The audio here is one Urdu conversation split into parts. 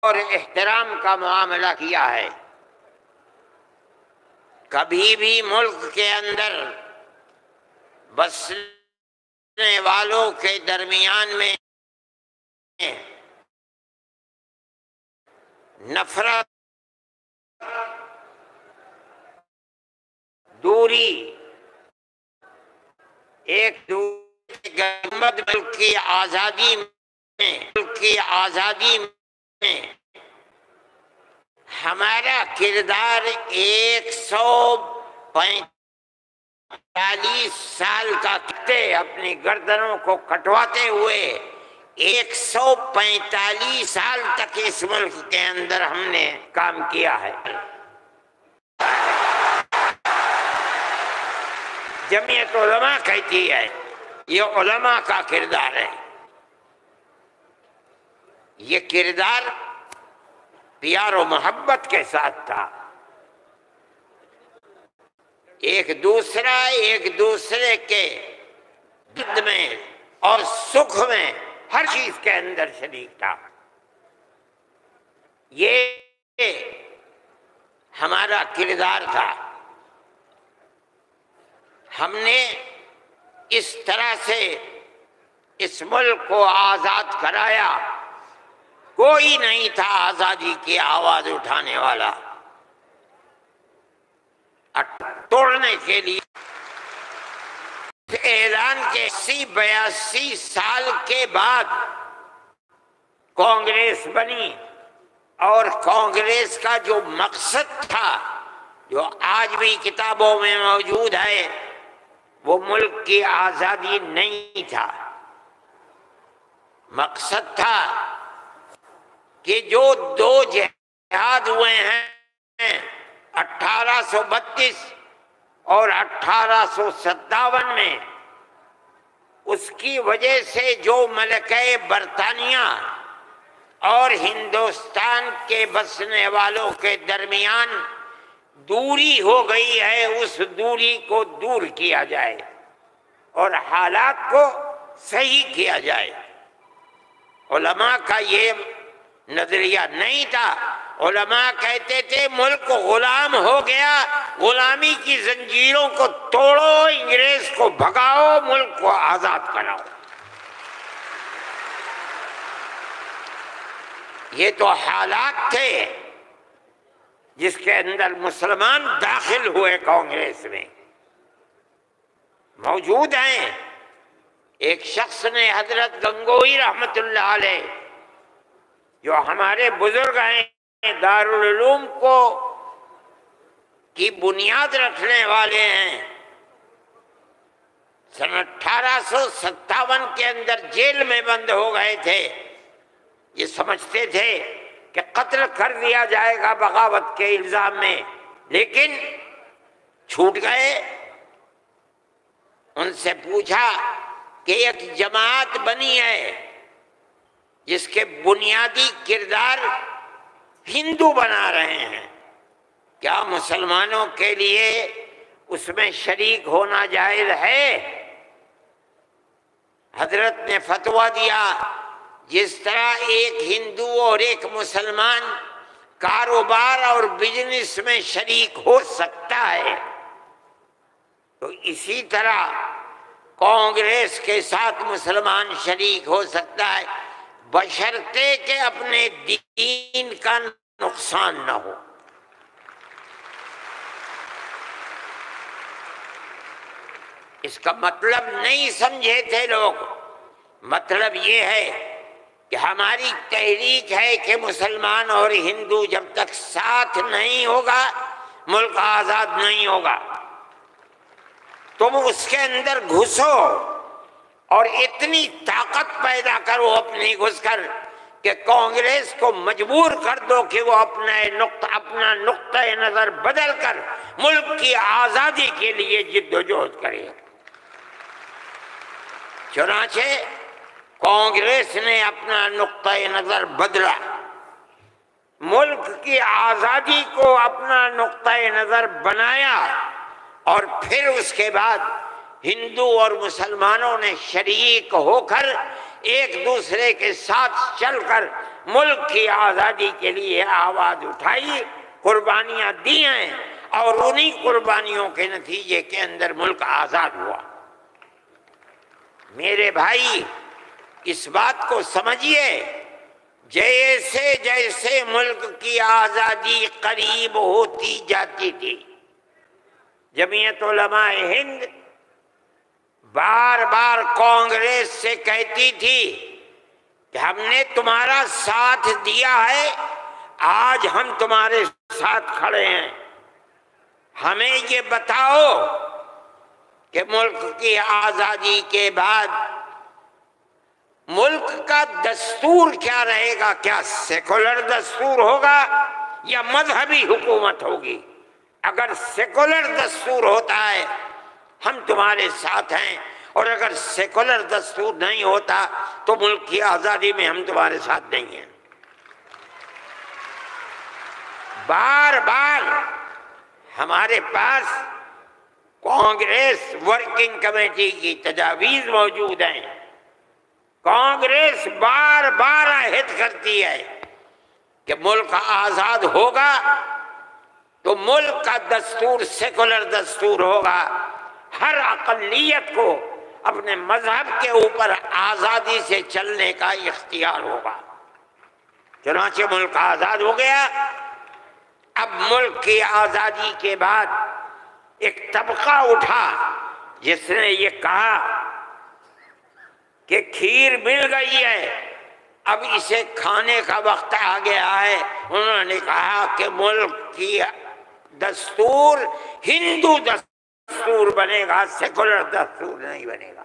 اور احترام کا معاملہ کیا ہے۔ کبھی بھی ملک کے اندر بسنے والوں کے درمیان میں نفرت، دوری، ایک دوسرے کے ملک کی آزادی میں ہمارا کردار 145 سال کا اپنی گردنوں کو کٹواتے ہوئے 145 سال تک اس ملک کے اندر ہم نے کام کیا ہے۔ جمعیت علماء کہتی ہے یہ علماء کا کردار ہے۔ یہ کردار پیار و محبت کے ساتھ تھا، ایک دوسرے کے درد میں اور سکھ میں ہر چیز کے اندر شریک تھا۔ یہ ہمارا کردار تھا۔ ہم نے اس طرح سے اس ملک کو آزاد کرایا، کوئی نہیں تھا آزادی کی آواز اٹھانے والا۔ توڑنے کے لیے اعلان کے 82 سال کے بعد کانگریس بنی، اور کانگریس کا جو مقصد تھا، جو آج بھی کتابوں میں موجود ہے، وہ ملک کی آزادی نہیں تھا۔ مقصد تھا کہ جو دو جہاد ہوئے ہیں 1832 اور 1857 میں، اس کی وجہ سے جو ملکہ برطانیہ اور ہندوستان کے بسنے والوں کے درمیان دوری ہو گئی ہے، اس دوری کو دور کیا جائے اور حالات کو صحیح کیا جائے۔ علماء کا یہ نظریہ نہیں تھا۔ علماء کہتے تھے ملک غلام ہو گیا، غلامی کی زنجیروں کو توڑو، انگریز کو بھگاؤ، ملک کو آزاد کراؤ۔ یہ تو حالات تھے جس کے اندر مسلمان داخل ہوئے کانگریس میں، موجود ہیں۔ ایک شخص نے، حضرت گنگوئی رحمت اللہ علیہ، جو ہمارے بزرگ ہیں، دارالعلوم کی بنیاد رکھنے والے ہیں، سن 1857 کے اندر جیل میں بند ہو گئے تھے۔ یہ سمجھتے تھے کہ قتل کر دیا جائے گا بغاوت کے الزام میں، لیکن چھوٹ گئے۔ ان سے پوچھا کہ ایک جماعت بنی ہے جس کے بنیادی کردار ہندو بنا رہے ہیں، کیا مسلمانوں کے لیے اس میں شریک ہونا جائز ہے؟ حضرت نے فتویٰ دیا جس طرح ایک ہندو اور ایک مسلمان کاروبار اور بزنس میں شریک ہو سکتا ہے، تو اسی طرح کانگریس کے ساتھ مسلمان شریک ہو سکتا ہے، بشرطے کہ اپنے دین کا نقصان نہ ہو۔ اس کا مطلب نہیں سمجھے تھے لوگ۔ مطلب یہ ہے کہ ہماری تحریک ہے کہ مسلمان اور ہندو جب تک ساتھ نہیں ہوگا ملک آزاد نہیں ہوگا۔ تم اس کے اندر گھسو اور اتنی طاقت پیدا کرو اپنی گھس کر کہ کانگریس کو مجبور کر دو کہ وہ اپنا نقطہ نظر بدل کر ملک کی آزادی کے لیے جد و جہد کرے۔ چنانچہ کانگریس نے اپنا نقطہ نظر بدلا، ملک کی آزادی کو اپنا نقطہ نظر بنایا، اور پھر اس کے بعد ہندو اور مسلمانوں نے شریک ہو کر ایک دوسرے کے ساتھ چل کر ملک کی آزادی کے لیے آواز اٹھائی، قربانیاں دی ہیں، اور انہی قربانیوں کے نتیجے کے اندر ملک آزاد ہوا۔ میرے بھائی اس بات کو سمجھیے، جیسے جیسے ملک کی آزادی قریب ہوتی جاتی تھی، جمعیت علماء ہند بار بار کانگریس سے کہتی تھی کہ ہم نے تمہارا ساتھ دیا ہے، آج ہم تمہارے ساتھ کھڑے ہیں، ہمیں یہ بتاؤ کہ ملک کی آزادی کے بعد ملک کا دستور کیا رہے گا، کیا سیکولر دستور ہوگا یا مذہبی حکومت ہوگی؟ اگر سیکولر دستور ہوتا ہے ہم تمہارے ساتھ ہیں، اور اگر سیکولر دستور نہیں ہوتا تو ملک کی آزادی میں ہم تمہارے ساتھ نہیں ہیں۔ بار بار ہمارے پاس کانگریس ورکنگ کمیٹی کی تجاویز موجود ہیں۔ کانگریس بار بار عہد کرتی ہے کہ ملک آزاد ہوگا تو ملک کا دستور سیکولر دستور ہوگا، ہر اقلیت کو اپنے مذہب کے اوپر آزادی سے چلنے کا اختیار ہوگا۔ چنانچہ ملک آزاد ہو گیا۔ اب ملک کی آزادی کے بعد ایک طبقہ اٹھا جس نے یہ کہا کہ کھیر مل گئی ہے، اب اسے کھانے کا وقت آ گیا ہے۔ انہوں نے کہا کہ ملک کی دستور ہندو دستور بنے گا، سیکولر دستور نہیں بنے گا۔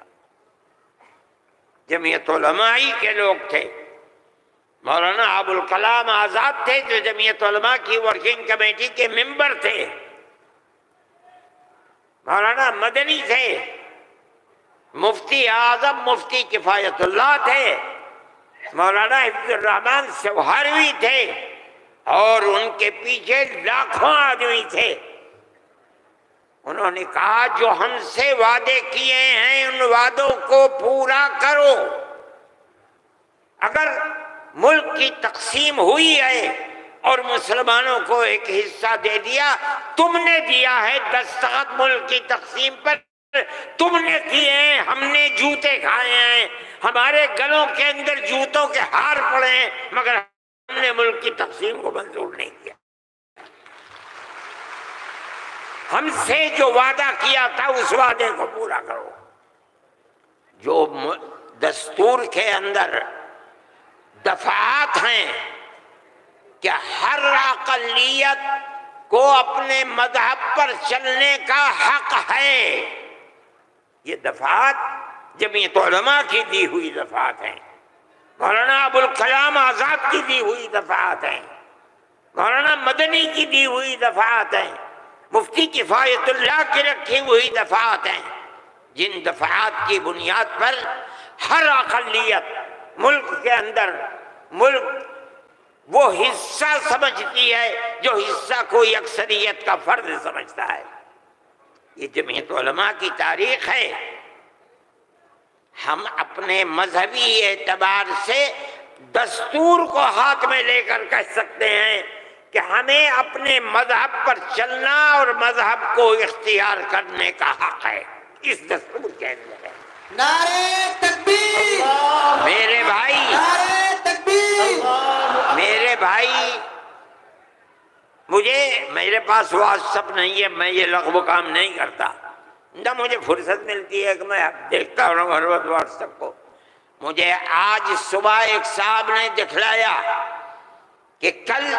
جمعیت علماء کے لوگ تھے، مولانا ابوالکلام آزاد تھے جو جمعیت علماء کی ورکنگ کمیٹی کے ممبر تھے، مولانا مدنی تھے، مفتی اعظم مفتی کفایت اللہ تھے، مولانا حفظ الرحمن سوہروی تھے، اور ان کے پیچھے لاکھوں آدمی تھے۔ انہوں نے کہا جو ہم سے وعدے کیے ہیں ان وعدوں کو پورا کرو۔ اگر ملک کی تقسیم ہوئی ہے اور مسلمانوں کو ایک حصہ دے دیا، تم نے دیا ہے دستخط ملک کی تقسیم پر، تم نے کیے ہیں، ہم نے جوتے کھائے ہیں، ہمارے گلوں کے اندر جوتوں کے ہار پڑے ہیں، مگر ہم نے ملک کی تقسیم کو منظور نہیں کیا۔ ہم سے جو وعدہ کیا تھا اس وعدے کو پورا کرو۔ جو دستور کے اندر دفعات ہیں کہ ہر اقلیت کو اپنے مذہب پر چلنے کا حق ہے، یہ دفعات جمعیت علماء کی دی ہوئی دفعات ہیں، مولانا ابوالکلام آزاد کی دی ہوئی دفعات ہیں، مولانا مدنی کی دی ہوئی دفعات ہیں، مفتی کفایت اللہ کی رکھی ہوئی دفعات ہیں، جن دفعات کی بنیاد پر ہر اقلیت ملک کے اندر ملک وہ حصہ سمجھتی ہے جو حصہ کوئی اکثریت کا فرد سمجھتا ہے۔ یہ جمعیت علماء کی تاریخ ہے۔ ہم اپنے مذہبی اعتبار سے دستور کو ہاتھ میں لے کر کہہ سکتے ہیں کہ ہمیں اپنے مذہب پر چلنا اور مذہب کو اختیار کرنے کا حق ہے، اس دستور کے اندر ہے۔ نعرہ تکبیر! میرے بھائی، نعرہ تکبیر! میرے بھائی، میرے پاس واٹس ایپ نہیں ہے، میں یہ لغو کام نہیں کرتا، نہ مجھے فرصت ملتی ہے کہ میں دیکھتا ہوں ہر وقت واٹس ایپ کو۔ مجھے آج صبح ایک صاحب نے دکھلایا کہ کل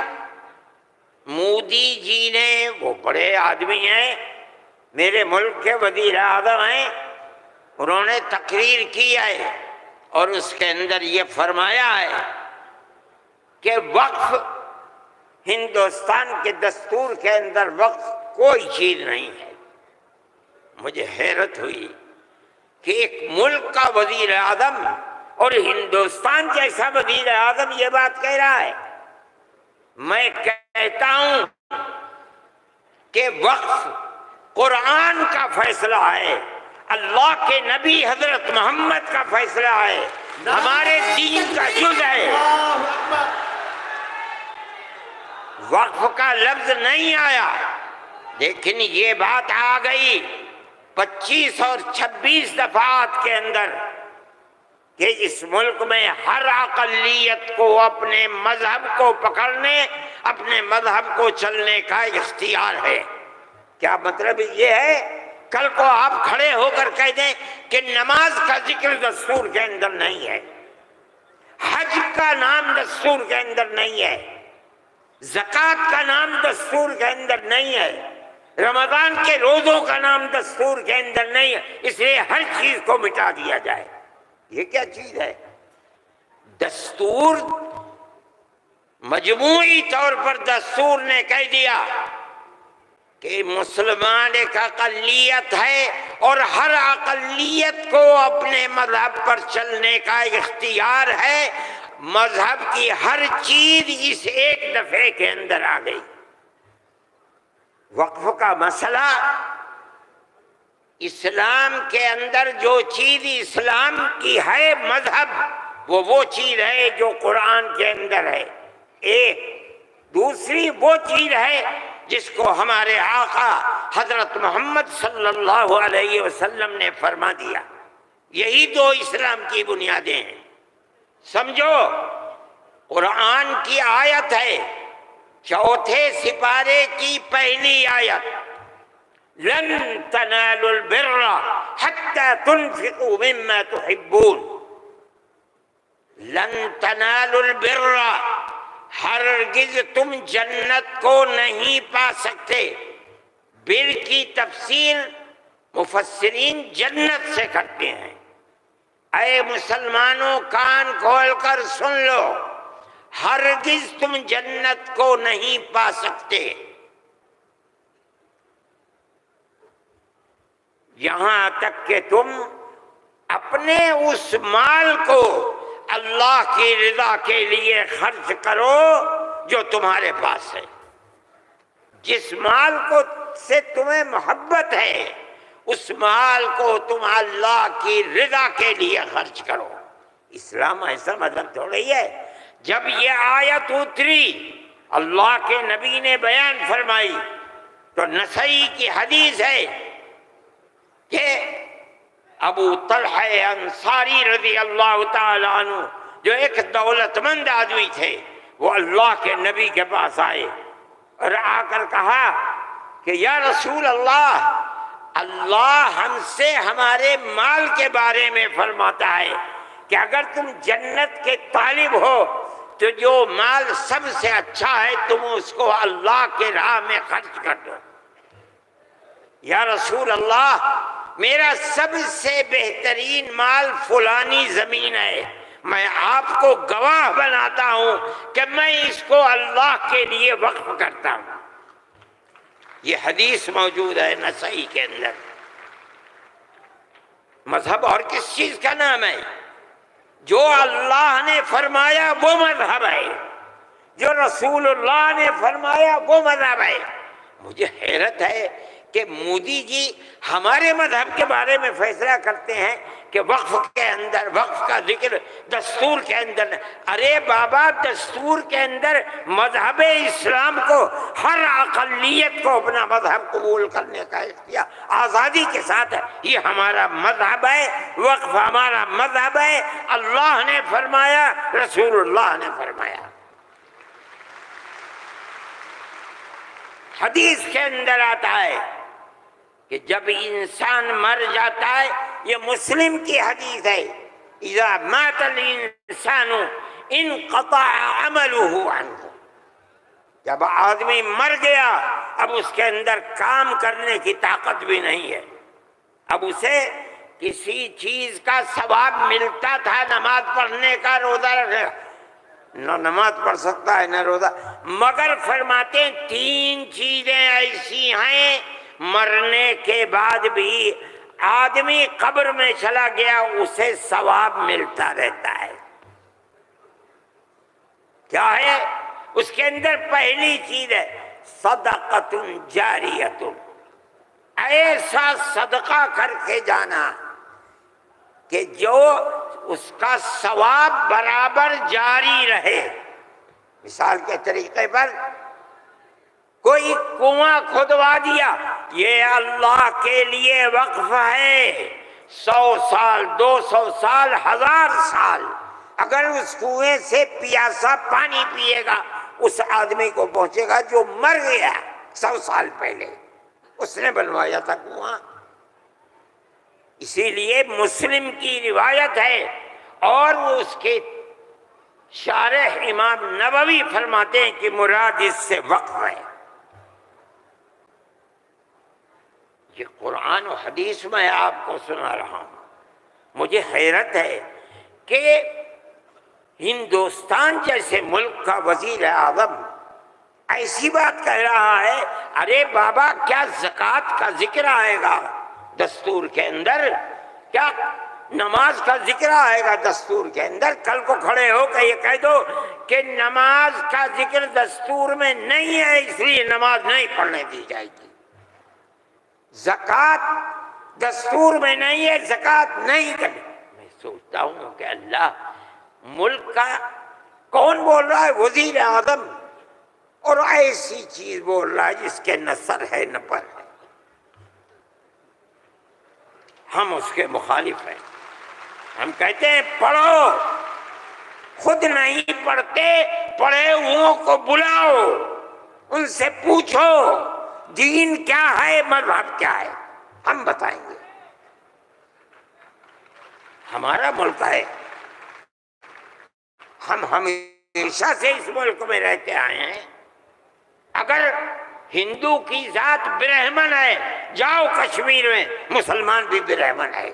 مودی جی نے، وہ بڑے آدمی ہیں، میرے ملک کے وزیر اعظم ہیں، انہوں نے تقریر کی ہے اور اس کے اندر یہ فرمایا ہے کہ وقف ہندوستان کے دستور کے اندر وقف کوئی چیز نہیں ہے۔ مجھے حیرت ہوئی کہ ایک ملک کا وزیر اعظم اور ہندوستان جیسا وزیر اعظم یہ بات کہہ رہا ہے۔ میں کہتا ہوں کہ وقف قرآن کا فیصلہ ہے، اللہ کے نبی حضرت محمد کا فیصلہ ہے، ہمارے دین کا جز ہے۔ وقف کا لفظ نہیں آیا، لیکن یہ بات آ گئی 25 اور 26 دفعات کے اندر کہ اس ملک میں ہر اقلیت کو اپنے مذہب کو پکڑنے، اپنے مذہب کو چلنے کا اختیار ہے۔ کیا مطلب یہ ہے؟ کل کو آپ کھڑے ہو کر کہہ دیں کہ نماز کا ذکر دستور کے اندر نہیں ہے، حج کا نام دستور کے اندر نہیں ہے، زکوٰۃ کا نام دستور کے اندر نہیں ہے، رمضان کے روزوں کا نام دستور کے اندر نہیں ہے، اس لیے ہر چیز کو مٹا دیا جائے۔ یہ کیا چیز ہے؟ دستور مجموعی طور پر دستور نے کہہ دیا کہ مسلمان ایک اقلیت ہے اور ہر اقلیت کو اپنے مذہب پر چلنے کا اختیار ہے۔ مذہب کی ہر چیز اس ایک دفعے کے اندر آ گئی۔ وقف کا مسئلہ، اسلام کے اندر جو چیز اسلام کی ہے مذہب، وہ چیز ہے جو قرآن کے اندر ہے ایک، دوسری وہ چیز ہے جس کو ہمارے آقا حضرت محمد صلی اللہ علیہ وسلم نے فرما دیا۔ یہی دو اسلام کی بنیادیں ہیں۔ سمجھو، قرآن کی آیت ہے 4 سپارے کی پہلی آیت، لن تنالوا البر حتى تنفقوا مما تحبون۔ لن تنالوا البر، ہرگز تم جنت کو نہیں پا سکتے۔ بر کی تفسیر مفسرین جنت سے کرتے ہیں۔ اے مسلمانوں، کان کھول کر سن لو، ہرگز تم جنت کو نہیں پا سکتے یہاں تک کہ تم اپنے اس مال کو اللہ کی رضا کے لیے خرچ کرو جو تمہارے پاس ہے۔ جس مال کو سے تمہیں محبت ہے، اس مال کو تم اللہ کی رضا کے لیے خرچ کرو۔ اسلام ایسا مذہب تھوڑی ہے۔ جب یہ آیت اتری، اللہ کے نبی نے بیان فرمائی، تو نسائی کی حدیث ہے کہ ابو طلحہ انصاری رضی اللہ تعالیٰ عنہ، جو ایک دولت مند آدمی تھے، وہ اللہ کے نبی کے پاس آئے اور آ کر کہا کہ یا رسول اللہ، اللہ ہم سے ہمارے مال کے بارے میں فرماتا ہے کہ اگر تم جنت کے طالب ہو تو جو مال سب سے اچھا ہے تم اس کو اللہ کے راہ میں خرچ کر دو۔ یا رسول اللہ، میرا سب سے بہترین مال فلانی زمین ہے، میں آپ کو گواہ بناتا ہوں کہ میں اس کو اللہ کے لیے وقف کرتا ہوں۔ یہ حدیث موجود ہے نسائی کے اندر۔ مذہب اور کس چیز کا نام ہے؟ جو اللہ نے فرمایا وہ مذہب ہے، جو رسول اللہ نے فرمایا وہ مذہب ہے۔ مجھے حیرت ہے کہ مودی جی ہمارے مذہب کے بارے میں فیصلہ کرتے ہیں کہ وقف کے اندر، وقف کا ذکر دستور کے اندر۔ ارے بابا، دستور کے اندر مذہب اسلام کو، ہر اقلیت کو اپنا مذہب قبول کرنے کا اختیار آزادی کے ساتھ ہے۔ یہ ہمارا مذہب ہے، وقف ہمارا مذہب ہے۔ اللہ نے فرمایا، رسول اللہ نے فرمایا۔ حدیث کے اندر آتا ہے کہ جب انسان مر جاتا ہے، یہ مسلم کی حدیث ہے، اذا مات الانسان انقطع عمله عنه۔ جب آدمی مر گیا، اب اس کے اندر کام کرنے کی طاقت بھی نہیں ہے، اب اسے کسی چیز کا ثواب ملتا تھا، نماز پڑھنے کا، روزہ رکھنے کا، نہ نماز پڑھ سکتا ہے نہ روزہ۔ مگر فرماتے ہیں 3 چیزیں ایسی ہیں مرنے کے بعد بھی آدمی قبر میں چلا گیا اسے ثواب ملتا رہتا ہے۔ کیا ہے؟ اس کے اندر پہلی چیز ہے صدقۃ جاریۃ، ایسا صدقہ کر کے جانا کہ جو اس کا ثواب برابر جاری رہے۔ مثال کے طریقے پر کوئی کنواں کھدوا دیا، یہ اللہ کے لیے وقف ہے، 100 سال 200 سال 1000 سال اگر اس کنویں سے پیاسا پانی پیے گا اس آدمی کو پہنچے گا جو مر گیا 100 سال پہلے، اس نے بنوایا تھا کنواں۔ اسی لیے مسلم کی روایت ہے اور وہ اس کے شارح امام نووی فرماتے ہیں کہ مراد اس سے وقف ہے۔ یہ قرآن و حدیث میں آپ کو سنا رہا ہوں۔ مجھے حیرت ہے کہ ہندوستان جیسے ملک کا وزیر اعظم ایسی بات کہہ رہا ہے، ارے بابا کیا زکوٰۃ کا ذکر آئے گا دستور کے اندر؟ کیا نماز کا ذکر آئے گا دستور کے اندر؟ کل کو کھڑے ہو کہ یہ کہہ دو کہ نماز کا ذکر دستور میں نہیں ہے اس لیے نماز نہیں پڑھنے دی جائے گی، زکوٰۃ دستور میں نہیں ہے زکوٰۃ نہیں کرنی۔ میں سوچتا ہوں کہ اللہ، ملک کا کون بول رہا ہے؟ وزیر اعظم، اور ایسی چیز بول رہا ہے جس کے نہ سر ہے نہ پر ہے۔ ہم اس کے مخالف ہیں۔ ہم کہتے ہیں پڑھو، خود نہیں پڑھتے، پڑھے ہوں کو بلاؤ، ان سے پوچھو دین کیا ہے، مذہب کیا ہے، ہم بتائیں گے۔ ہمارا ملک ہے، ہم ہمیشہ سے اس ملک میں رہتے آئے ہیں۔ اگر ہندو کی ذات برہمن ہے، جاؤ کشمیر میں مسلمان بھی برہمن ہے۔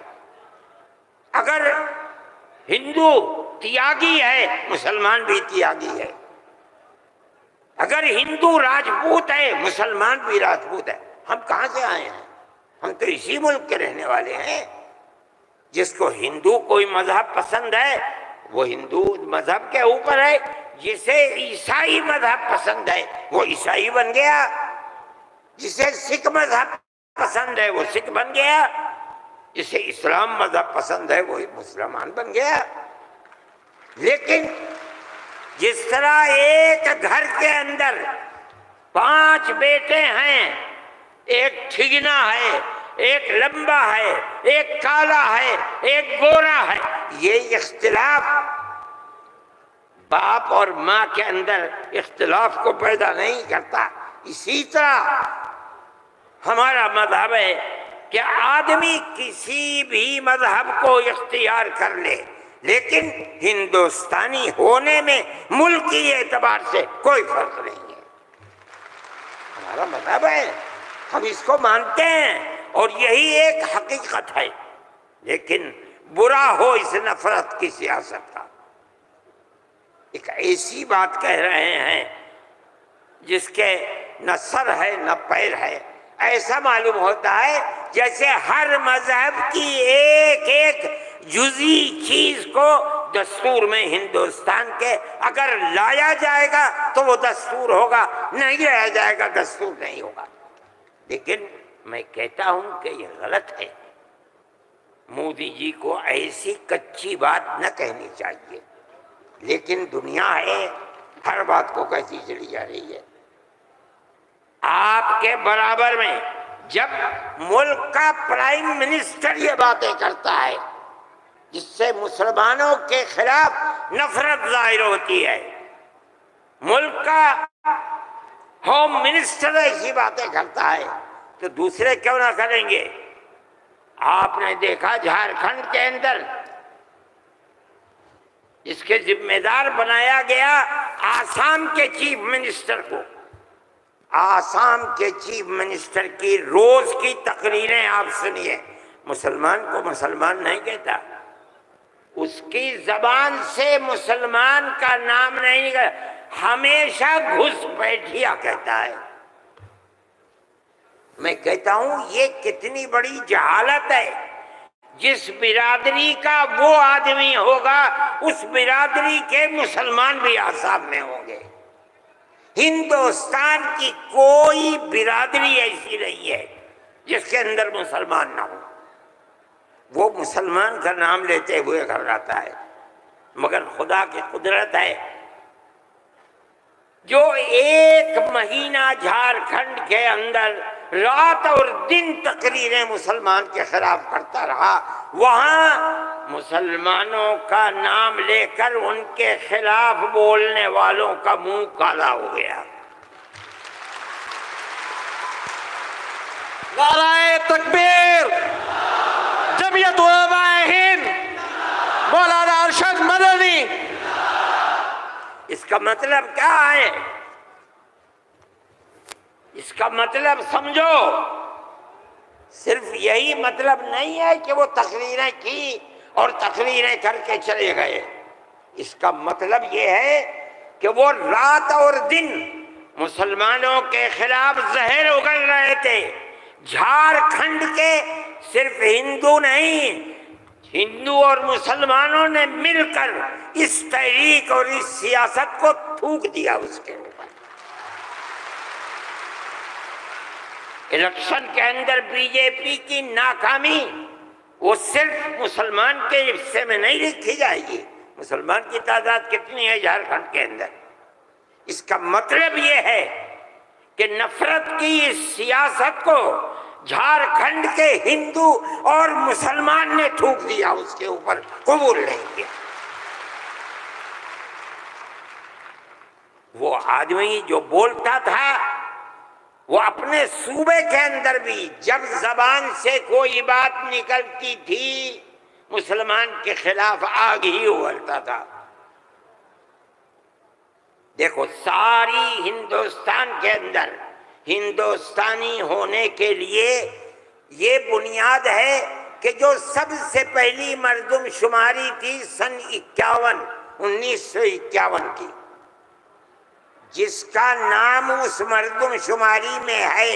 اگر ہندو تیاگی ہے، مسلمان بھی تیاگی ہے۔ اگر ہندو راجپوت ہے، مسلمان بھی راجپوت ہے۔ ہم کہاں سے آئے ہیں؟ ہم تو اسی ملک کے رہنے والے ہیں۔ جس کو ہندو کوئی مذہب پسند ہے وہ ہندو مذہب کے اوپر ہے، جسے عیسائی مذہب پسند ہے وہ عیسائی بن گیا، جسے سکھ مذہب پسند ہے وہ سکھ بن گیا، جسے اسلام مذہب پسند ہے وہ مسلمان بن گیا۔ لیکن جس طرح ایک گھر کے اندر 5 بیٹے ہیں، ایک ٹھگنا ہے، ایک لمبا ہے، ایک کالا ہے، ایک گورا ہے، یہ اختلاف باپ اور ماں کے اندر اختلاف کو پیدا نہیں کرتا۔ اسی طرح ہمارا مذہب ہے کہ آدمی کسی بھی مذہب کو اختیار کر لے، لیکن ہندوستانی ہونے میں ملکی اعتبار سے کوئی فرق نہیں ہے۔ ہمارا مذہب ہے، ہم اس کو مانتے ہیں اور یہی ایک حقیقت ہے۔ لیکن برا ہو اس نفرت کی سیاست کا۔ ایک ایسی بات کہہ رہے ہیں جس کے نہ سر ہے نہ پیر ہے، ایسا معلوم ہوتا ہے جیسے ہر مذہب کی ایک ایک جزئی چیز کو دستور میں ہندوستان کے اگر لایا جائے گا تو وہ دستور ہوگا، نہیں لایا جائے گا دستور نہیں ہوگا۔ لیکن میں کہتا ہوں کہ یہ غلط ہے۔ مودی جی کو ایسی کچی بات نہ کہنی چاہیے، لیکن دنیا ہے ہر بات کو کہتی چلی جا رہی ہے۔ آپ کے برابر میں جب ملک کا پرائم منسٹر یہ باتیں کرتا ہے جس سے مسلمانوں کے خلاف نفرت ظاہر ہوتی ہے، ملک کا ہوم منسٹر ایسی باتیں کرتا ہے تو دوسرے کیوں نہ کریں گے؟ آپ نے دیکھا جھارکھنڈ کے اندر اس کے ذمہ دار بنایا گیا آسام کے چیف منسٹر کو۔ آسام کے چیف منسٹر کی روز کی تقریریں آپ سنیے، مسلمان کو مسلمان نہیں کہتا، اس کی زبان سے مسلمان کا نام نہیں نکلتا، ہمیشہ گھس بیٹھیا کہتا ہے۔ میں کہتا ہوں یہ کتنی بڑی جہالت ہے۔ جس برادری کا وہ آدمی ہوگا اس برادری کے مسلمان بھی آسام میں ہوں گے۔ ہندوستان کی کوئی برادری ایسی نہیں ہے جس کے اندر مسلمان نہ ہو۔ وہ مسلمان کا نام لیتے ہوئے گھبراتا ہے، مگر خدا کی قدرت ہے جو 1 مہینہ جھارکھنڈ کے اندر رات اور دن تقریریں مسلمان کے خلاف کرتا رہا، وہاں مسلمانوں کا نام لے کر ان کے خلاف بولنے والوں کا منہ کالا ہو گیا۔ نعرہ تکبیر، جمعیت علماء ہند، مولانا ارشد مدنی۔ اس کا مطلب کیا ہے؟ اس کا مطلب سمجھو، صرف یہی مطلب نہیں ہے کہ وہ تقریریں کی اور تقریریں کر کے چلے گئے۔ اس کا مطلب یہ ہے کہ وہ رات اور دن مسلمانوں کے خلاف زہر اگل رہے تھے۔ جھارکھنڈ کے صرف ہندو نہیں، ہندو اور مسلمانوں نے مل کر اس تحریک اور اس سیاست کو تھوک دیا اس کے اوپر۔ الیکشن کے اندر بی جے پی کی ناکامی وہ صرف مسلمان کے حصے میں نہیں لکھی جائے گی۔ مسلمان کی تعداد کتنی ہے جھارکھنڈ کے اندر؟ اس کا مطلب یہ ہے کہ نفرت کی اس سیاست کو جھارکھنڈ کے ہندو اور مسلمان نے تھوک دیا، اس کے اوپر قبول نہیں کیا۔ وہ آدمی جو بولتا تھا وہ اپنے صوبے کے اندر بھی جب زبان سے کوئی بات نکلتی تھی مسلمان کے خلاف آگ ہی اگلتا تھا۔ دیکھو، ساری ہندوستان کے اندر ہندوستانی ہونے کے لیے یہ بنیاد ہے کہ جو سب سے پہلی مردم شماری تھی سن 1951 کی، جس کا نام اس مردم شماری میں ہے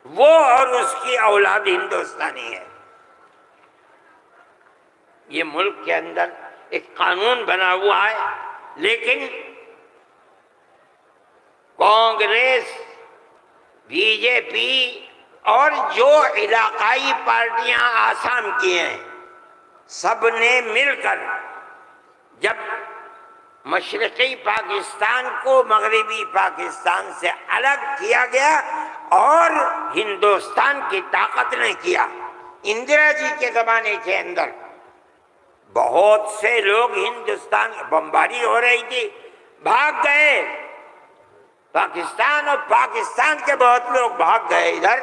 وہ اور اس کی اولاد ہندوستانی ہے۔ یہ ملک کے اندر ایک قانون بنا ہوا ہے، لیکن کانگریس، بی جے پی اور جو علاقائی پارٹیاں آسام کی ہیں، سب نے مل کر جب مشرقی پاکستان کو مغربی پاکستان سے الگ کیا گیا اور ہندوستان کی طاقت نے کیا، اندرا جی کے زمانے کے اندر بہت سے لوگ ہندوستان، بمباری ہو رہی تھی، بھاگ گئے پاکستان، اور پاکستان کے بہت لوگ بھاگ گئے ادھر۔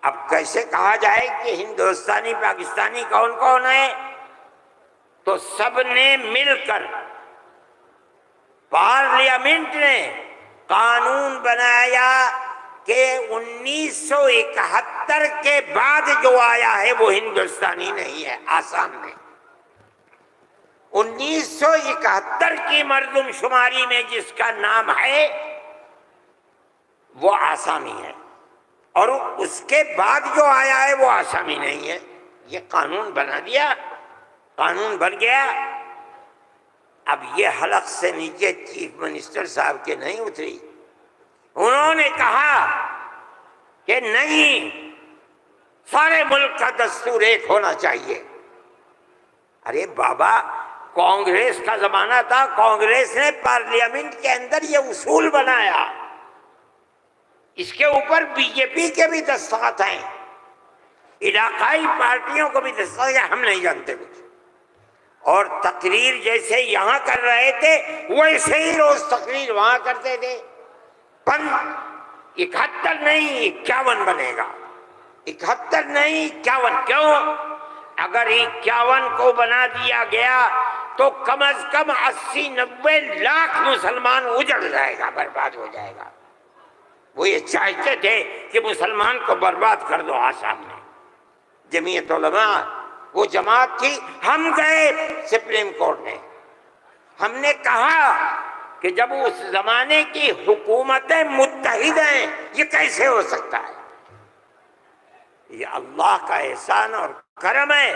اب کیسے کہا جائے کہ ہندوستانی پاکستانی کون کون ہے؟ تو سب نے مل کر پارلیمنٹ نے قانون بنایا کہ 1971 کے بعد جو آیا ہے وہ ہندوستانی نہیں ہے، آسام میں 1971 کی مردم شماری میں جس کا نام ہے وہ آسامی ہے، اور اس کے بعد جو آیا ہے وہ آسامی نہیں ہے۔ یہ قانون بنا دیا، قانون بن گیا۔ اب یہ حلق سے نیچے چیف منسٹر صاحب کے نہیں اتری، انہوں نے کہا کہ نہیں، سارے ملک کا دستور ایک ہونا چاہیے۔ ارے بابا، کانگریس کا زمانہ تھا، کانگریس نے پارلیمنٹ کے اندر یہ اصول بنایا، اس کے اوپر بی جے پی کے بھی دستخط ہیں، علاقائی پارٹیوں کو بھی دستخط ہیں، ہم نہیں جانتے کچھ۔ اور تقریر جیسے یہاں کر رہے تھے ویسے ہی روز تقریر وہاں کرتے تھے۔ 71 نہیں 51 بنے گا، 71 نہیں 51۔ کیوں؟ اگر 51 کو بنا دیا گیا تو کم از کم 80-90 لاکھ مسلمان اجڑ جائے گا، برباد ہو جائے گا۔ وہ یہ چاہتے تھے کہ مسلمان کو برباد کر دو۔ آسام میں جمعیت علماء وہ جماعت تھی، ہم گئے سپریم کورٹ میں، ہم نے کہا کہ جب اس زمانے کی حکومتیں متحد ہیں یہ کیسے ہو سکتا ہے؟ یہ اللہ کا احسان اور کرم ہے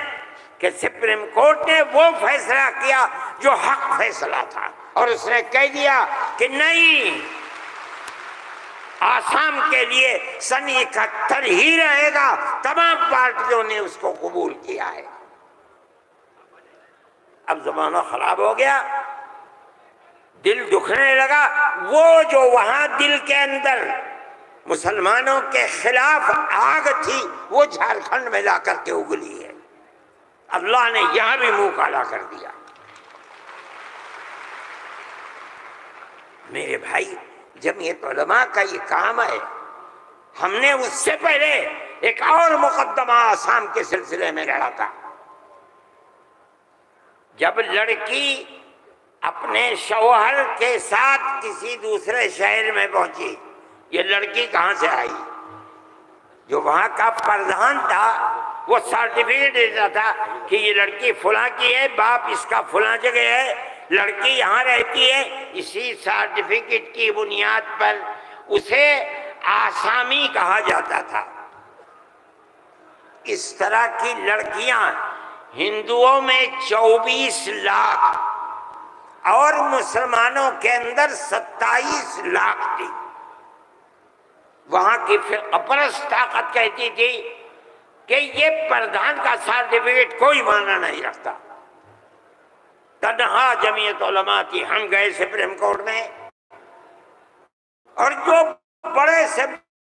کہ سپریم کورٹ نے وہ فیصلہ کیا جو حق فیصلہ تھا، اور اس نے کہہ دیا کہ نہیں، آسام کے لیے سن 71 ہی رہے گا، تمام پارٹیوں نے اس کو قبول کیا ہے۔ اب زمانہ خراب ہو گیا، دل دکھنے لگا، وہ جو وہاں دل کے اندر مسلمانوں کے خلاف آگ تھی وہ جھارکھنڈ میں لا کر کے اگلی ہے۔ اللہ نے یہاں بھی منہ کالا کر دیا۔ میرے بھائی، جمعیت علماء کا یہ کام ہے۔ ہم نے اس سے پہلے ایک اور مقدمہ آسام کے سلسلے میں لڑا تھا۔ جب لڑکی اپنے شوہر کے ساتھ کسی دوسرے شہر میں پہنچی، یہ لڑکی کہاں سے آئی؟ جو وہاں کا پردھان تھا وہ سرٹیفکیٹ دیتا تھا کہ یہ لڑکی فلاں کی ہے، باپ اس کا فلاں جگہ ہے، لڑکی یہاں رہتی ہے۔ اسی سرٹیفکیٹ کی بنیاد پر اسے آسامی کہا جاتا تھا۔ اس طرح کی لڑکیاں ہندوؤں میں 24 لاکھ اور مسلمانوں کے اندر 27 لاکھ تھی۔ وہاں کی فرقہ پرست طاقت کہتی تھی کہ یہ پردھان کا سرٹیفکیٹ کوئی معنی نہیں رکھتا۔ تنہا جمعیت علماء تھی۔ ہم گئے سپریم کورٹ میں، اور جو بڑے سے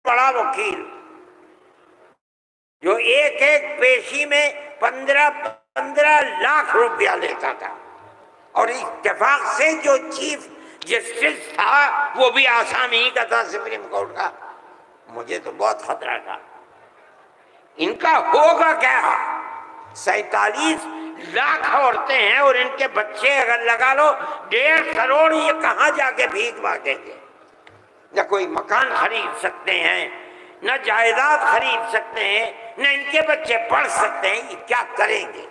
بڑا وکیل جو ایک ایک پیشی میں 15 لاکھ روپیہ لیتا تھا، اور اتفاق سے جو چیف جسٹس تھا وہ بھی آسامی ہی کا تھا سپریم کورٹ کا۔ مجھے تو بہت خطرہ تھا، ان کا ہوگا کیا؟ 47 لاکھ عورتیں ہیں اور ان کے بچے اگر لگا لو 1.5 کروڑ، یہ کہاں جا کے بھیک مانگیں گے؟ نہ کوئی مکان خرید سکتے ہیں، نہ جائیداد خرید سکتے ہیں، نہ ان کے بچے پڑھ سکتے ہیں، یہ کیا کریں گے؟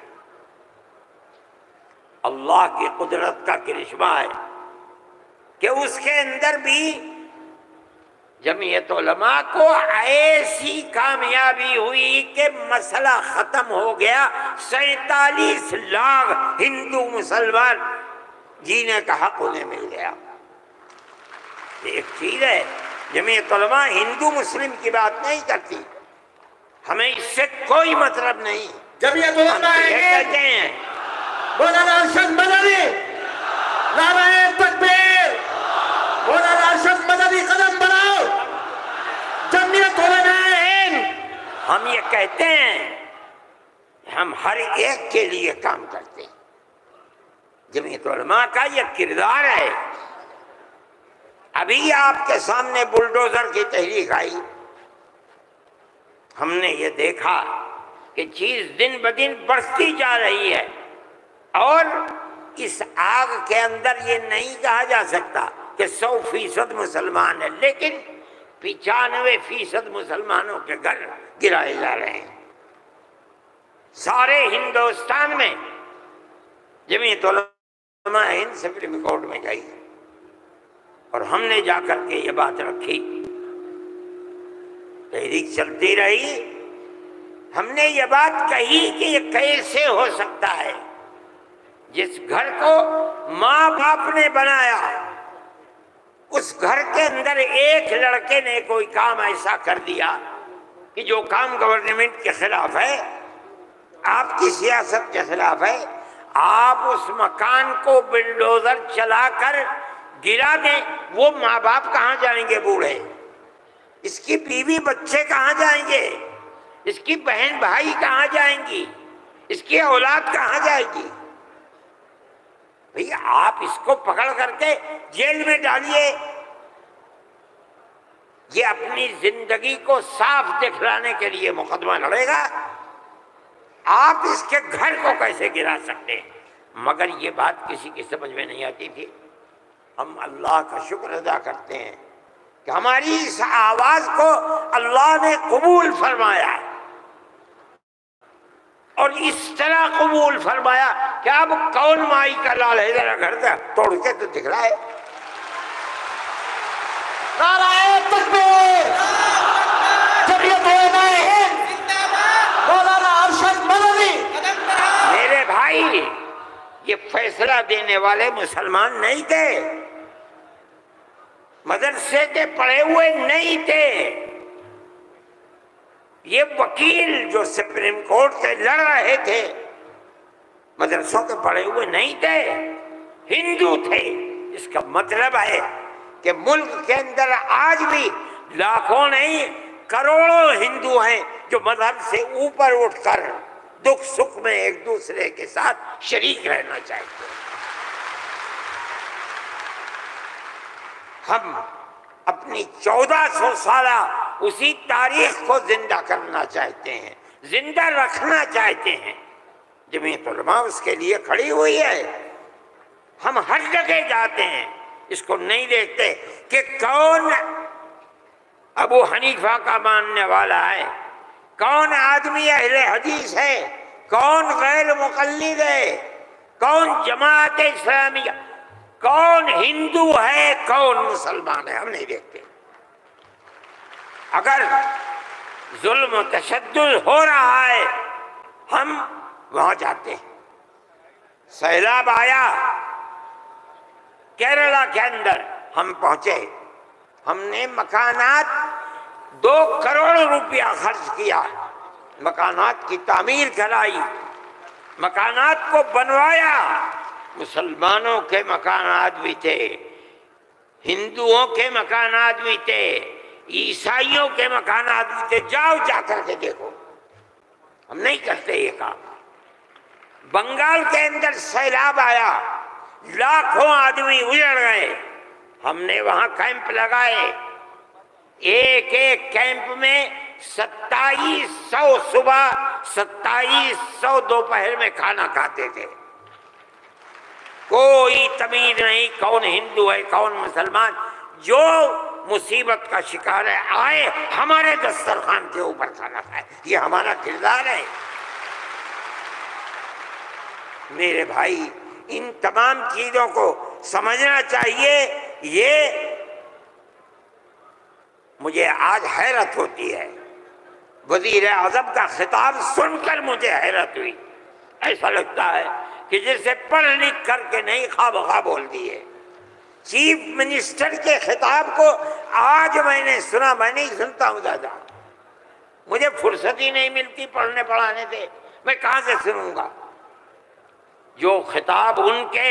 اللہ کی قدرت کا کرشمہ ہے کہ اس کے اندر بھی جمعیت علماء کو ایسی کامیابی ہوئی کہ مسئلہ ختم ہو گیا۔ 47 لاکھ ہندو مسلمان جینے کا حق انہیں مل گیا۔ ایک چیز ہے، جمعیت علماء ہندو مسلم کی بات نہیں کرتی، ہمیں اس سے کوئی مطلب نہیں۔ جمعیت علماء یہ کہتے ہیں مولانا ارشد مدنی، نعرہ تکبیر، مولانا ارشد مدنی قدم بڑھاؤ، جمعیت علماء ہند۔ ہم یہ کہتے ہیں ہم ہر ایک کے لیے کام کرتے ہیں۔ جمعیت علماء کا یہ کردار ہے۔ ابھی آپ کے سامنے بلڈوزر کی تحریک آئی، ہم نے یہ دیکھا کہ چیز دن بدن بڑھتی جا رہی ہے، اور اس آگ کے اندر یہ نہیں کہا جا سکتا کہ 100% مسلمان ہے، لیکن 95% مسلمانوں کے گھر گرائے جا رہے ہیں۔ سارے ہندوستان میں جمعیت علماء ہند سپریم کورٹ میں گئی، اور ہم نے جا کر کے یہ بات رکھی، تحریک چلتی رہی۔ ہم نے یہ بات کہی کہ یہ کیسے ہو سکتا ہے؟ جس گھر کو ماں باپ نے بنایا، اس گھر کے اندر ایک لڑکے نے کوئی کام ایسا کر دیا کہ جو کام گورنمنٹ کے خلاف ہے، آپ کی سیاست کے خلاف ہے، آپ اس مکان کو بلڈوزر چلا کر گرا دیں، وہ ماں باپ کہاں جائیں گے؟ بوڑھے، اس کی بیوی بچے کہاں جائیں گے؟ اس کی بہن بھائی کہاں جائیں گی؟ اس کی اولاد کہاں جائے گی؟ بھئی آپ اس کو پکڑ کر کے جیل میں ڈالیے، یہ اپنی زندگی کو صاف دکھلانے کے لیے مقدمہ لڑے گا، آپ اس کے گھر کو کیسے گرا سکتے ہیں؟ مگر یہ بات کسی کی سمجھ میں نہیں آتی تھی۔ ہم اللہ کا شکر ادا کرتے ہیں کہ ہماری اس آواز کو اللہ نے قبول فرمایا، اور اس طرح قبول فرمایا کہ اب کون مائی کا لال ہے؟ ذرا گھر کا توڑ کے تو دکھلائے۔ نعرہ تکبیر، جمعیت علماء ہند، مولانا ارشد مدنی۔ میرے بھائی، یہ فیصلہ دینے والے مسلمان نہیں تھے، مدرسے کے پڑھے ہوئے نہیں تھے، یہ وکیل جو سپریم کورٹ سے لڑ رہے تھے مدرسوں کے پڑھے ہوئے نہیں تھے، ہندو تھے۔ اس کا مطلب ہے کہ ملک کے اندر آج بھی لاکھوں نہیں کروڑوں ہندو ہیں جو مذہب سے اوپر اٹھ کر دکھ سکھ میں ایک دوسرے کے ساتھ شریک رہنا چاہتے ہیں۔ ہم اپنی 1400 سالہ اسی تاریخ کو زندہ کرنا چاہتے ہیں، زندہ رکھنا چاہتے ہیں۔ جمعیت علماء اس کے لیے کھڑی ہوئی ہے۔ ہم ہر جگہ جاتے ہیں، اس کو نہیں دیکھتے کہ کون ابو حنیفہ کا ماننے والا ہے، کون آدمی اہل حدیث ہے، کون غیر مقلد ہے، کون جماعت اسلامیہ، کون ہندو ہے، کون مسلمان ہے، ہم نہیں دیکھتے۔ اگر ظلم و تشدد ہو رہا ہے ہم وہاں جاتے ہیں۔ سیلاب آیا کیرلا کے اندر، ہم پہنچے، ہم نے مکانات 2 کروڑ روپیہ خرچ کیا، مکانات کی تعمیر کرائی، مکانات کو بنوایا۔ مسلمانوں کے مکانات بھی تھے، ہندوؤں کے مکانات بھی تھے، عیسائیوں کے مکانات بھی تھے، جاؤ جا کر کے دیکھو۔ ہم نہیں کرتے یہ کام۔ بنگال کے اندر سیلاب آیا، لاکھوں آدمی اجڑ گئے، ہم نے وہاں کیمپ لگائے، ایک ایک کیمپ میں 2700 صبح 2700 دوپہر میں کھانا کھاتے تھے۔ کوئی تمیز نہیں کون ہندو ہے کون مسلمان، جو مصیبت کا شکار ہے آئے ہمارے دسترخوان کے اوپر کھانا کھائے، یہ ہمارا کردار ہے۔ میرے بھائی ان تمام چیزوں کو سمجھنا چاہیے۔ یہ مجھے آج حیرت ہوتی ہے، وزیر اعظم کا خطاب سن کر مجھے حیرت ہوئی۔ ایسا لگتا ہے کہ جسے پڑھ لکھ کر کے نہیں خواہ بخواہ بول دیے۔ چیف منسٹر کے خطاب کو آج میں نے سنا، میں نہیں سنتا ہوں زیادہ، مجھے فرصت ہی نہیں ملتی پڑھنے پڑھانے سے، میں کہاں سے سنوں گا؟ جو خطاب ان کے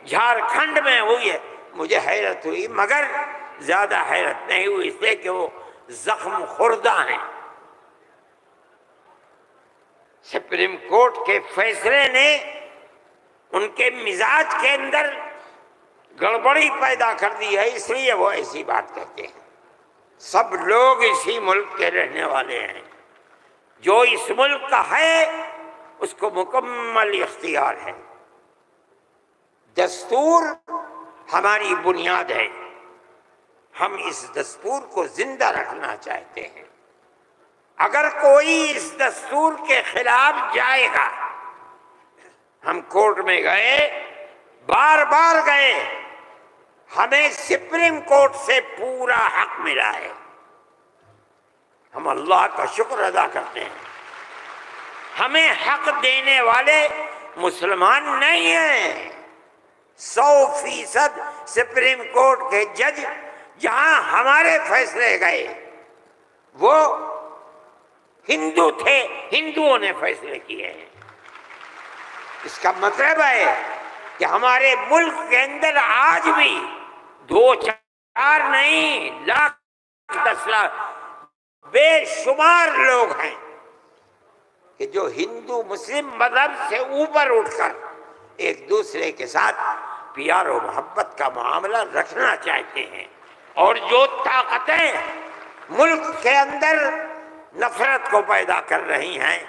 جھارکھنڈ میں ہوئی ہے مجھے حیرت ہوئی، مگر زیادہ حیرت نہیں ہوئی اس لیے کہ وہ زخم خوردہ ہیں۔ سپریم کورٹ کے فیصلے نے ان کے مزاج کے اندر گڑبڑی پیدا کر دی ہے، اس لیے وہ ایسی بات کہتے ہیں۔ سب لوگ اسی ملک کے رہنے والے ہیں، جو اس ملک کا ہے اس کو مکمل اختیار ہے۔ دستور ہماری بنیاد ہے، ہم اس دستور کو زندہ رکھنا چاہتے ہیں۔ اگر کوئی اس دستور کے خلاف جائے گا، ہم کورٹ میں گئے، بار بار گئے، ہمیں سپریم کورٹ سے پورا حق ملا ہے، ہم اللہ کا شکر ادا کرتے ہیں۔ ہمیں حق دینے والے مسلمان نہیں ہیں۔ 100% سپریم کورٹ کے جج جہاں ہمارے فیصلے گئے وہ ہندو تھے، ہندوؤں نے فیصلے کیے ہیں۔ اس کا مطلب ہے کہ ہمارے ملک کے اندر آج بھی 2 4 نہیں، لاکھ 10 لاکھ بے شمار لوگ ہیں کہ جو ہندو مسلم مذہب سے اوپر اٹھ کر ایک دوسرے کے ساتھ پیار و محبت کا معاملہ رکھنا چاہتے ہیں، اور جو طاقتیں ملک کے اندر نفرت کو پیدا کر رہی ہیں،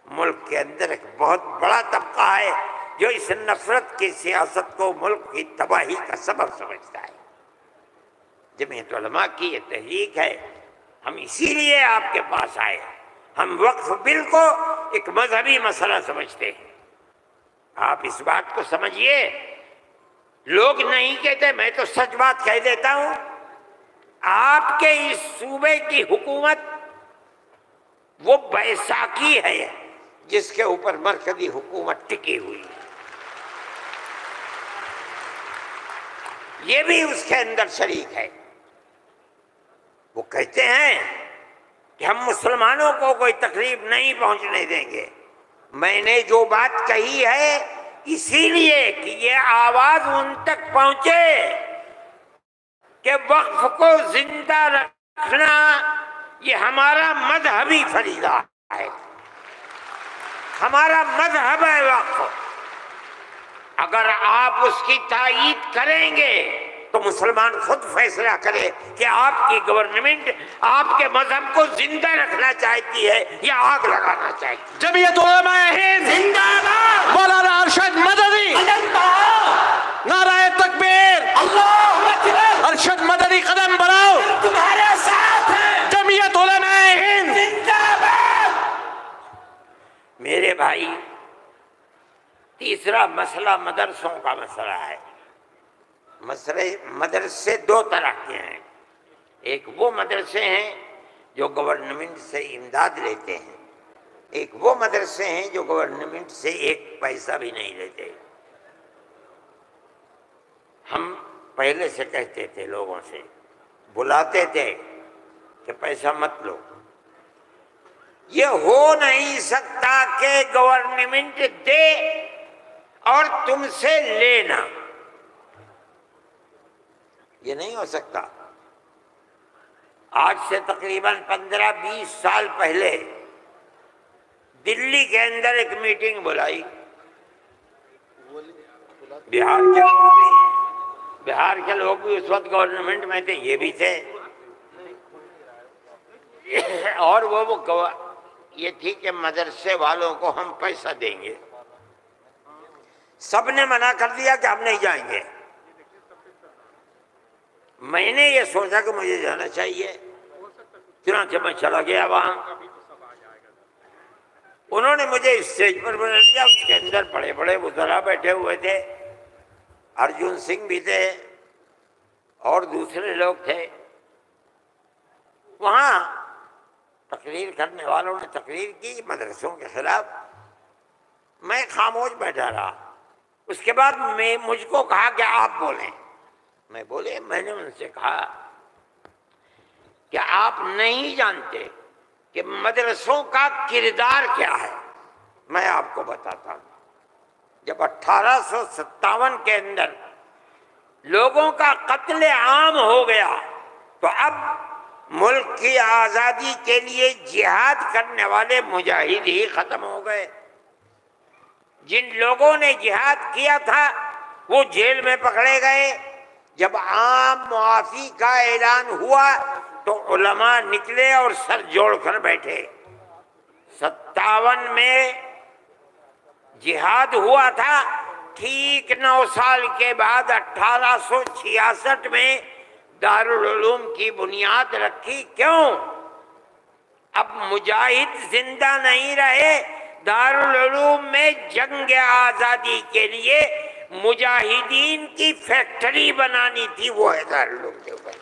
ملک کے اندر ایک بہت بڑا طبقہ ہے جو اس نفرت کی سیاست کو ملک کی تباہی کا سبب سمجھتا ہے۔ جمعیت علماء کی یہ تحریک ہے، ہم اسی لیے آپ کے پاس آئے۔ ہم وقف بل کو ایک مذہبی مسئلہ سمجھتے ہیں، آپ اس بات کو سمجھیے۔ لوگ نہیں کہتے، میں تو سچ بات کہہ دیتا ہوں، آپ کے اس صوبے کی حکومت وہ بیساکھی ہے جس کے اوپر مرکزی حکومت ٹکی ہوئی ہے۔ یہ بھی اس کے اندر شریک ہے۔ وہ کہتے ہیں کہ ہم مسلمانوں کو کوئی تکلیف نہیں پہنچنے دیں گے۔ میں نے جو بات کہی ہے اسی لیے کہ یہ آواز ان تک پہنچے کہ وقف کو زندہ رکھنا یہ ہمارا مذہبی فریضہ ہے، ہمارا مذہب ہے وقف۔ اگر آپ اس کی تائید کریں گے تو مسلمان خود فیصلہ کرے کہ آپ کی گورنمنٹ آپ کے مذہب کو زندہ رکھنا چاہتی ہے یا آگ لگانا چاہتی ہے۔ جمعیت علماء ہند زندہ باد، مولانا ارشد مدنی، قدم بڑھاؤ، نعرہ تکبیر، اللہ اکبر، ارشد مدنی قدم بڑھاؤ، تمہارے ساتھ ہیں، جمعیت علماء ہند زندہ باد۔ میرے بھائی، تیسرا مسئلہ مدرسوں کا مسئلہ ہے۔ مدرسے دو طرح کے ہیں، ایک وہ مدرسے ہیں جو گورنمنٹ سے امداد لیتے ہیں، ایک وہ مدرسے ہیں جو گورنمنٹ سے ایک پیسہ بھی نہیں لیتے۔ ہم پہلے سے کہتے تھے، لوگوں سے بلاتے تھے کہ پیسہ مت لو۔ یہ ہو نہیں سکتا کہ گورنمنٹ دے اور تم سے لینا، یہ نہیں ہو سکتا۔ آج سے تقریباً 15-20 سال پہلے دلی کے اندر ایک میٹنگ بلائی، بہار کے لوگ بھی اس وقت گورنمنٹ میں تھے، یہ بھی تھے، اور وہ یہ تھی کہ مدرسے والوں کو ہم پیسہ دیں گے۔ سب نے منع کر دیا کہ ہم نہیں جائیں گے۔ میں نے یہ سوچا کہ مجھے جانا چاہیے، چنانچہ میں چلا گیا وہاں۔ انہوں نے مجھے اسٹیج پر بنا لیا، اس کے اندر بڑے بڑے وزراء بیٹھے ہوئے تھے، ارجن سنگھ بھی تھے اور دوسرے لوگ تھے۔ وہاں تقریر کرنے والوں نے تقریر کی مدرسوں کے خلاف، میں خاموش بیٹھا رہا۔ اس کے بعد مجھ کو کہا کہ آپ بولیں، میں بولے۔ میں نے ان سے کہا کہ آپ نہیں جانتے کہ مدرسوں کا کردار کیا ہے۔ میں آپ کو بتاتا ہوں، جب 1857 کے اندر لوگوں کا قتل عام ہو گیا تو اب ملک کی آزادی کے لیے جہاد کرنے والے مجاہد ہی ختم ہو گئے۔ جن لوگوں نے جہاد کیا تھا وہ جیل میں پکڑے گئے۔ جب عام معافی کا اعلان ہوا تو علماء نکلے اور سر جوڑ کر بیٹھے۔ 57 میں جہاد ہوا تھا، ٹھیک 9 سال کے بعد 1866 میں دارالعلوم کی بنیاد رکھی۔ کیوں؟ اب مجاہد زندہ نہیں رہے، دارالعلوم میں جنگ آزادی کے لیے مجاہدین کی فیکٹری بنانی تھی، وہ ہے دارالعلوم کے اوپر۔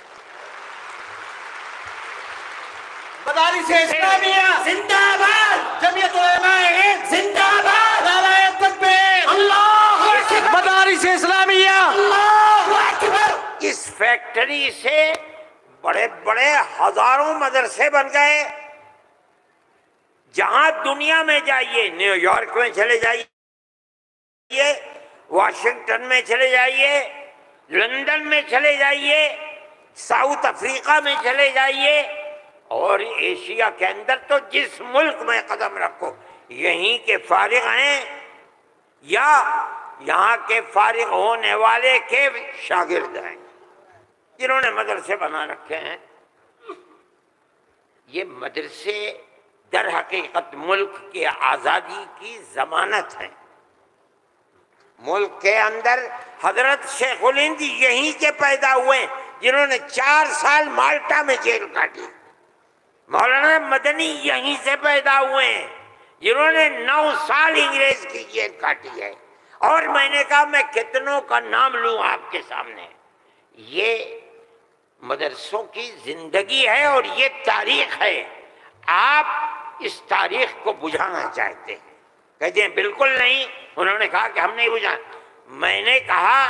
مدارس اسلامیہ زندہ باد، جمعیت علماء ہند زندہ باد، نعرہ تکبیر، اللہ اکبر، مدارس اسلامیہ، اللہ اکبر۔ اس فیکٹری سے بڑے بڑے ہزاروں مدرسے بن گئے۔ جہاں دنیا میں جائیے، نیو یارک میں چلے جائیے، واشنگٹن میں چلے جائیے، لندن میں چلے جائیے، ساؤتھ افریقہ میں چلے جائیے، اور ایشیا کے اندر تو جس ملک میں قدم رکھو یہیں کے فارغ ہیں یا یہاں کے فارغ ہونے والے کے شاگرد ہیں جنہوں نے مدرسے بنا رکھے ہیں۔ یہ مدرسے در حقیقت ملک کی آزادی کی ضمانت ہے۔ ملک کے اندر حضرت شیخ الہند یہیں کے پیدا ہوئے جنہوں نے 4 سال مالٹا میں جیل کاٹی۔ مولانا مدنی یہیں سے پیدا ہوئے ہیں جنہوں نے 9 سال انگریز کی جیل کاٹی ہے۔ اور میں نے کہا میں کتنوں کا نام لوں آپ کے سامنے۔ یہ مدرسوں کی زندگی ہے اور یہ تاریخ ہے۔ آپ اس تاریخ کو بجھانا چاہتے ہیں، کہتے ہیں بالکل نہیں۔ انہوں نے کہا کہ ہم نہیں بجھانا۔ میں نے کہا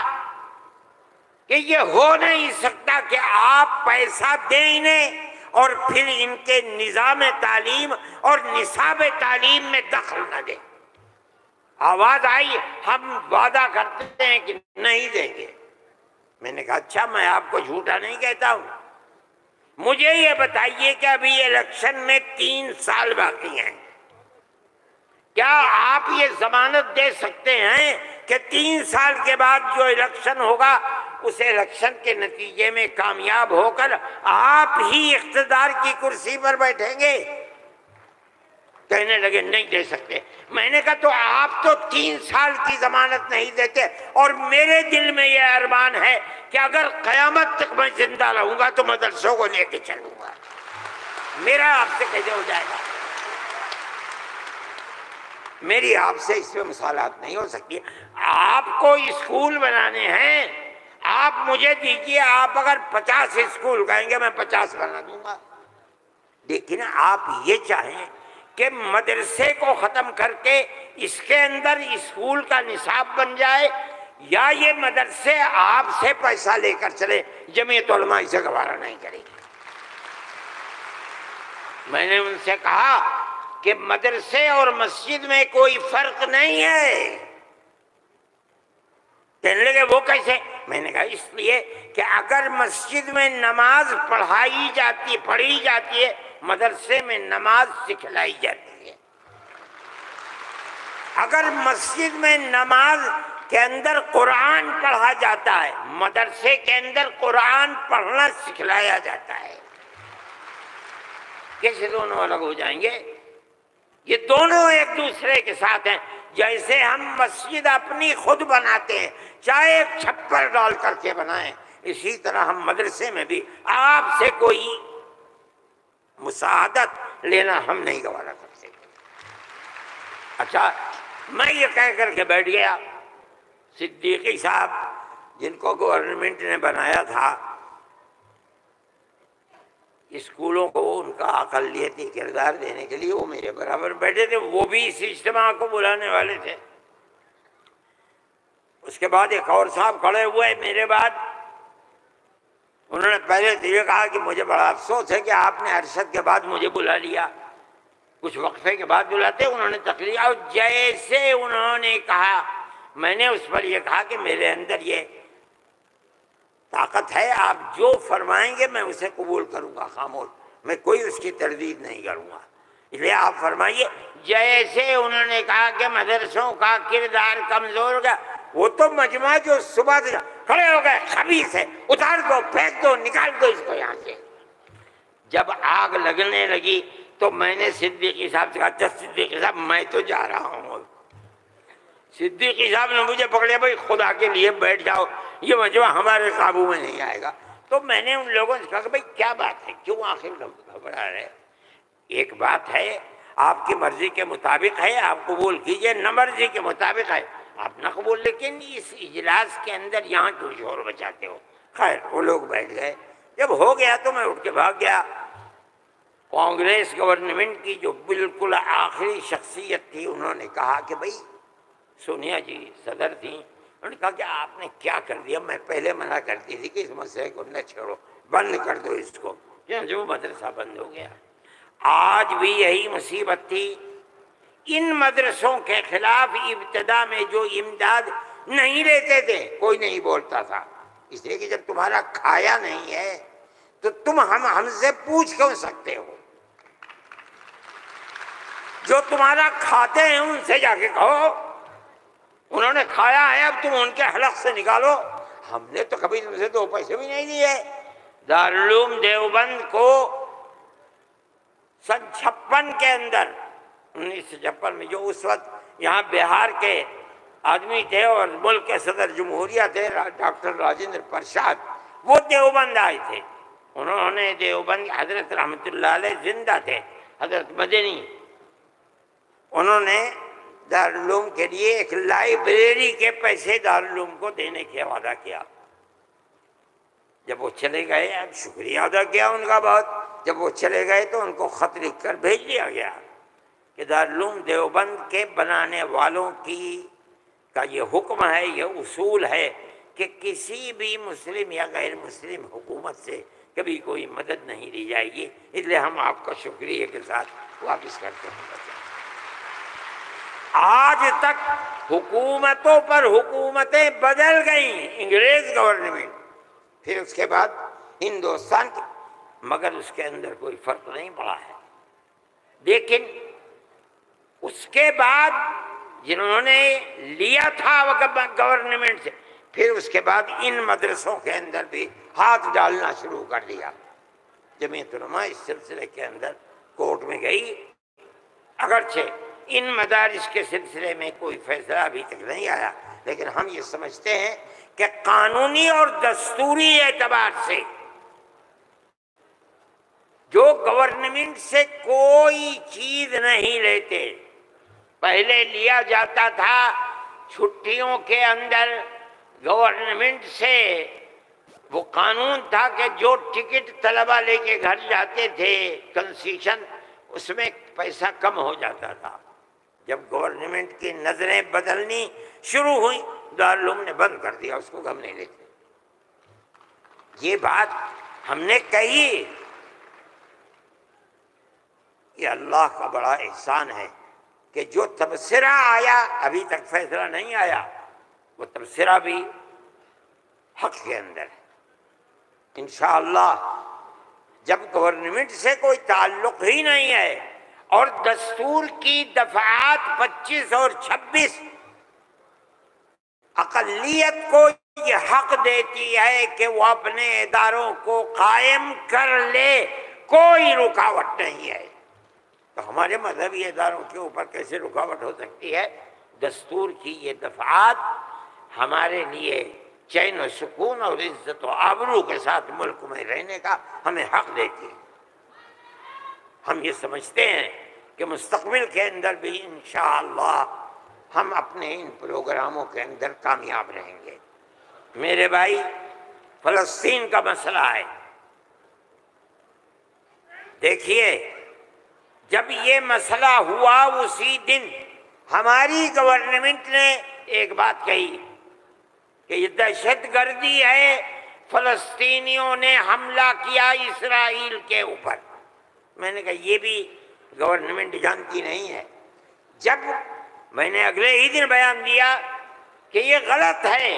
کہ یہ ہو نہیں سکتا کہ آپ پیسہ دیں انہیں اور پھر ان کے نظام تعلیم اور نصاب تعلیم میں دخل نہ دیں۔ آواز آئی ہم وعدہ کرتے ہیں کہ نہیں دیں گے۔ میں نے کہا اچھا، میں آپ کو جھوٹا نہیں کہتا ہوں، مجھے یہ بتائیے کہ ابھی الیکشن میں 3 سال باقی ہیں، کیا آپ یہ ضمانت دے سکتے ہیں کہ 3 سال کے بعد جو الیکشن ہوگا اس الیکشن کے نتیجے میں کامیاب ہو کر آپ ہی اقتدار کی کرسی پر بیٹھیں گے؟ کہنے لگے نہیں دے سکتے۔ میں نے کہا تو آپ تو 3 سال کی ضمانت نہیں دیتے، اور میرے دل میں یہ ارمان ہے کہ اگر قیامت تک میں زندہ رہوں گا تو مدرسوں کو لے کے چلوں گا۔ میرا آپ سے کیسے ہو جائے گا؟ میری آپ سے اس میں مصالحت نہیں ہو سکتی۔ آپ کو اسکول بنانے ہیں، آپ مجھے دیجئے، آپ اگر 50 اسکول کہیں گے میں 50 بنا دوں گا، لیکن آپ یہ چاہیں کہ مدرسے کو ختم کر کے اس کے اندر اسکول کا نصاب بن جائے، یا یہ مدرسے آپ سے پیسہ لے کر چلے، جمعیت علماء اسے گوارا نہیں کرے گی۔ میں نے ان سے کہا کہ مدرسے اور مسجد میں کوئی فرق نہیں ہے۔ کہنے لگے وہ کیسے؟ میں نے کہا اس لیے کہ اگر مسجد میں نماز پڑھی جاتی ہے، مدرسے میں نماز سکھلائی جاتی ہے۔ اگر مسجد میں نماز کے اندر قرآن پڑھا جاتا ہے، مدرسے کے اندر قرآن پڑھنا سکھلایا جاتا ہے۔ کیسے دونوں الگ ہو جائیں گے؟ یہ دونوں ایک دوسرے کے ساتھ ہیں۔ جیسے ہم مسجد اپنی خود بناتے ہیں، چاہے ایک چھپر ڈال کر کے بنائیں، اسی طرح ہم مدرسے میں بھی آپ سے کوئی مساعدت لینا ہم نہیں گوارا کرتے۔ اچھا، میں یہ کہہ کر کے بیٹھ گیا۔ صدیقی صاحب جن کو گورنمنٹ نے بنایا تھا اسکولوں کو ان کا اقلیتی کردار دینے کے لیے، وہ میرے برابر بیٹھے تھے، وہ بھی اس اجتماع کو بلانے والے تھے۔ اس کے بعد ایک اور صاحب کھڑے ہوئے میرے بعد، انہوں نے پہلے تو یہ کہا کہ مجھے بڑا افسوس ہے کہ آپ نے ارشد کے بعد مجھے بلا لیا، کچھ وقفے کے بعد بلاتے۔ انہوں نے تقریر، اور جیسے انہوں نے کہا، میں نے اس پر یہ کہا کہ میرے اندر یہ طاقت ہے، آپ جو فرمائیں گے میں اسے قبول کروں گا، خاموش، میں کوئی اس کی تردید نہیں کروں گا، اس لیے آپ فرمائیے۔ جیسے انہوں نے کہا کہ مدرسوں کا کردار کمزور ہو گیا، وہ تو مجمع جو صبح سے کھڑے ہو گئے، خبیث ہے، اتار دو، پھینک دو، نکال دو اس کو یہاں سے۔ جب آگ لگنے لگی تو میں نے صدیقی صاحب سے کہا، اچھا صدیقی صاحب میں تو جا رہا ہوں۔ صدیقی صاحب نے مجھے پکڑے، بھائی خدا کے لیے بیٹھ جاؤ، یہ مجمع ہمارے قابو میں نہیں آئے گا۔ تو میں نے ان لوگوں سے کہا کہ بھائی کیا بات ہے، کیوں آخر گھبرا رہے؟ ایک بات ہے، آپ کی مرضی کے مطابق ہے آپ قبول کیجئے، نہ مرضی کے مطابق ہے آپ نہ قبول، لیکن اس اجلاس کے اندر یہاں کیوں شور بچاتے ہو؟ خیر وہ لوگ بیٹھ گئے۔ جب ہو گیا تو میں اٹھ کے بھاگ گیا۔ کانگریس گورنمنٹ کی جو بالکل آخری شخصیت تھی، انہوں نے کہا کہ بھائی سونیا جی صدر تھیں، انہوں نے کہا کہ آپ نے کیا کر دیا، میں پہلے منع کرتی تھی کہ اس مسئلے کو نہ چھوڑو، بند کر دو اس کو، جو مدرسہ بند ہو گیا۔ آج بھی یہی مصیبت تھی، ان مدرسوں کے خلاف ابتدا میں جو امداد نہیں لیتے تھے کوئی نہیں بولتا تھا، اس لیے کہ جب تمہارا کھایا نہیں ہے تو تم ہم سے پوچھ کیوں سکتے ہو؟ جو تمہارا کھاتے ہیں ان سے جا کے کہو، انہوں نے کھایا ہے اب تم ان کے حلق سے نکالو، ہم نے تو کبھی تم سے 2 پیسے بھی نہیں دیے۔ دارالعلوم دیوبند کو سن 56 کے اندر، 1956 میں، جو اس وقت یہاں بہار کے آدمی تھے اور ملک کے صدر جمہوریہ تھے ڈاکٹر راجندر پرساد، وہ دیوبند آئے تھے۔ انہوں نے دیوبند، حضرت رحمت اللہ علیہ زندہ تھے، حضرت مدنی، انہوں نے دارالعلوم کے لیے ایک لائبریری کے پیسے دارالعلوم کو دینے کا وعدہ کیا۔ جب وہ چلے گئے، اب شکریہ ادا کیا ان کا بہت، جب وہ چلے گئے تو ان کو خط لکھ کر بھیج دیا گیا کہ دارالعلوم دیوبند کے بنانے والوں کا یہ حکم ہے، یہ اصول ہے کہ کسی بھی مسلم یا غیر مسلم حکومت سے کبھی کوئی مدد نہیں لی جائے گی، اس لیے ہم آپ کا شکریہ کے ساتھ واپس کرتے ہیں۔ آج تک حکومتوں پر حکومتیں بدل گئیں، انگریز گورنمنٹ، پھر اس کے بعد ہندوستان کی، مگر اس کے اندر کوئی فرق نہیں پڑا ہے۔ لیکن اس کے بعد جنہوں نے لیا تھا گورنمنٹ سے، پھر اس کے بعد ان مدرسوں کے اندر بھی ہاتھ ڈالنا شروع کر دیا۔ جمعیت علماء اس سلسلے کے اندر کورٹ میں گئی، اگرچہ ان مدارس کے سلسلے میں کوئی فیصلہ ابھی تک نہیں آیا، لیکن ہم یہ سمجھتے ہیں کہ قانونی اور دستوری اعتبار سے جو گورنمنٹ سے کوئی چیز نہیں لیتے، پہلے لیا جاتا تھا چھٹیوں کے اندر گورنمنٹ سے، وہ قانون تھا کہ جو ٹکٹ طلبہ لے کے گھر جاتے تھے کنسیشن، اس میں پیسہ کم ہو جاتا تھا۔ جب گورنمنٹ کی نظریں بدلنی شروع ہوئی، دارالعلوم نے بند کر دیا، اس کو ہم نہیں لیتے۔ یہ بات ہم نے کہی، یہ اللہ کا بڑا احسان ہے کہ جو تبصرہ آیا، ابھی تک فیصلہ نہیں آیا، وہ تبصرہ بھی حق کے اندر ہے۔ انشاءاللہ جب گورنمنٹ سے کوئی تعلق ہی نہیں ہے اور دستور کی دفعات 25 اور 26 اقلیت کو یہ حق دیتی ہے کہ وہ اپنے اداروں کو قائم کر لے، کوئی رکاوٹ نہیں ہے، تو ہمارے مذہبی اداروں کے اوپر کیسے رکاوٹ ہو سکتی ہے؟ دستور کی یہ دفعات ہمارے لیے چین و سکون اور عزت و آبرو کے ساتھ ملک میں رہنے کا ہمیں حق دیتی ہے۔ ہم یہ سمجھتے ہیں کہ مستقبل کے اندر بھی انشاءاللہ ہم اپنے ان پروگراموں کے اندر کامیاب رہیں گے۔ میرے بھائی، فلسطین کا مسئلہ ہے، دیکھیے جب یہ مسئلہ ہوا اسی دن ہماری گورنمنٹ نے ایک بات کہی کہ یہ دہشت گردی ہے، فلسطینیوں نے حملہ کیا اسرائیل کے اوپر۔ میں نے کہا یہ بھی گورنمنٹ جانتی نہیں ہے۔ جب میں نے اگلے ہی دن بیان دیا کہ یہ غلط ہے،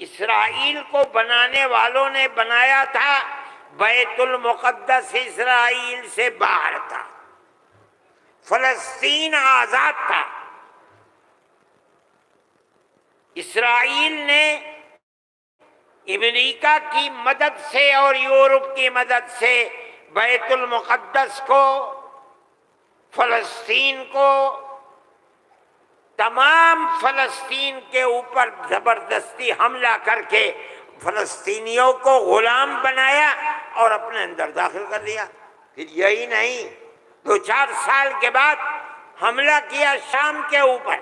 اسرائیل کو بنانے والوں نے بنایا تھا، بیت المقدس اسرائیل سے باہر تھا، فلسطین آزاد تھا۔ اسرائیل نے امریکہ کی مدد سے اور یورپ کی مدد سے بیت المقدس کو، فلسطین کو، تمام فلسطین کے اوپر زبردستی حملہ کر کے فلسطینیوں کو غلام بنایا اور اپنے اندر داخل کر لیا۔ پھر یہی نہیں، 2-4 سال کے بعد حملہ کیا شام کے اوپر،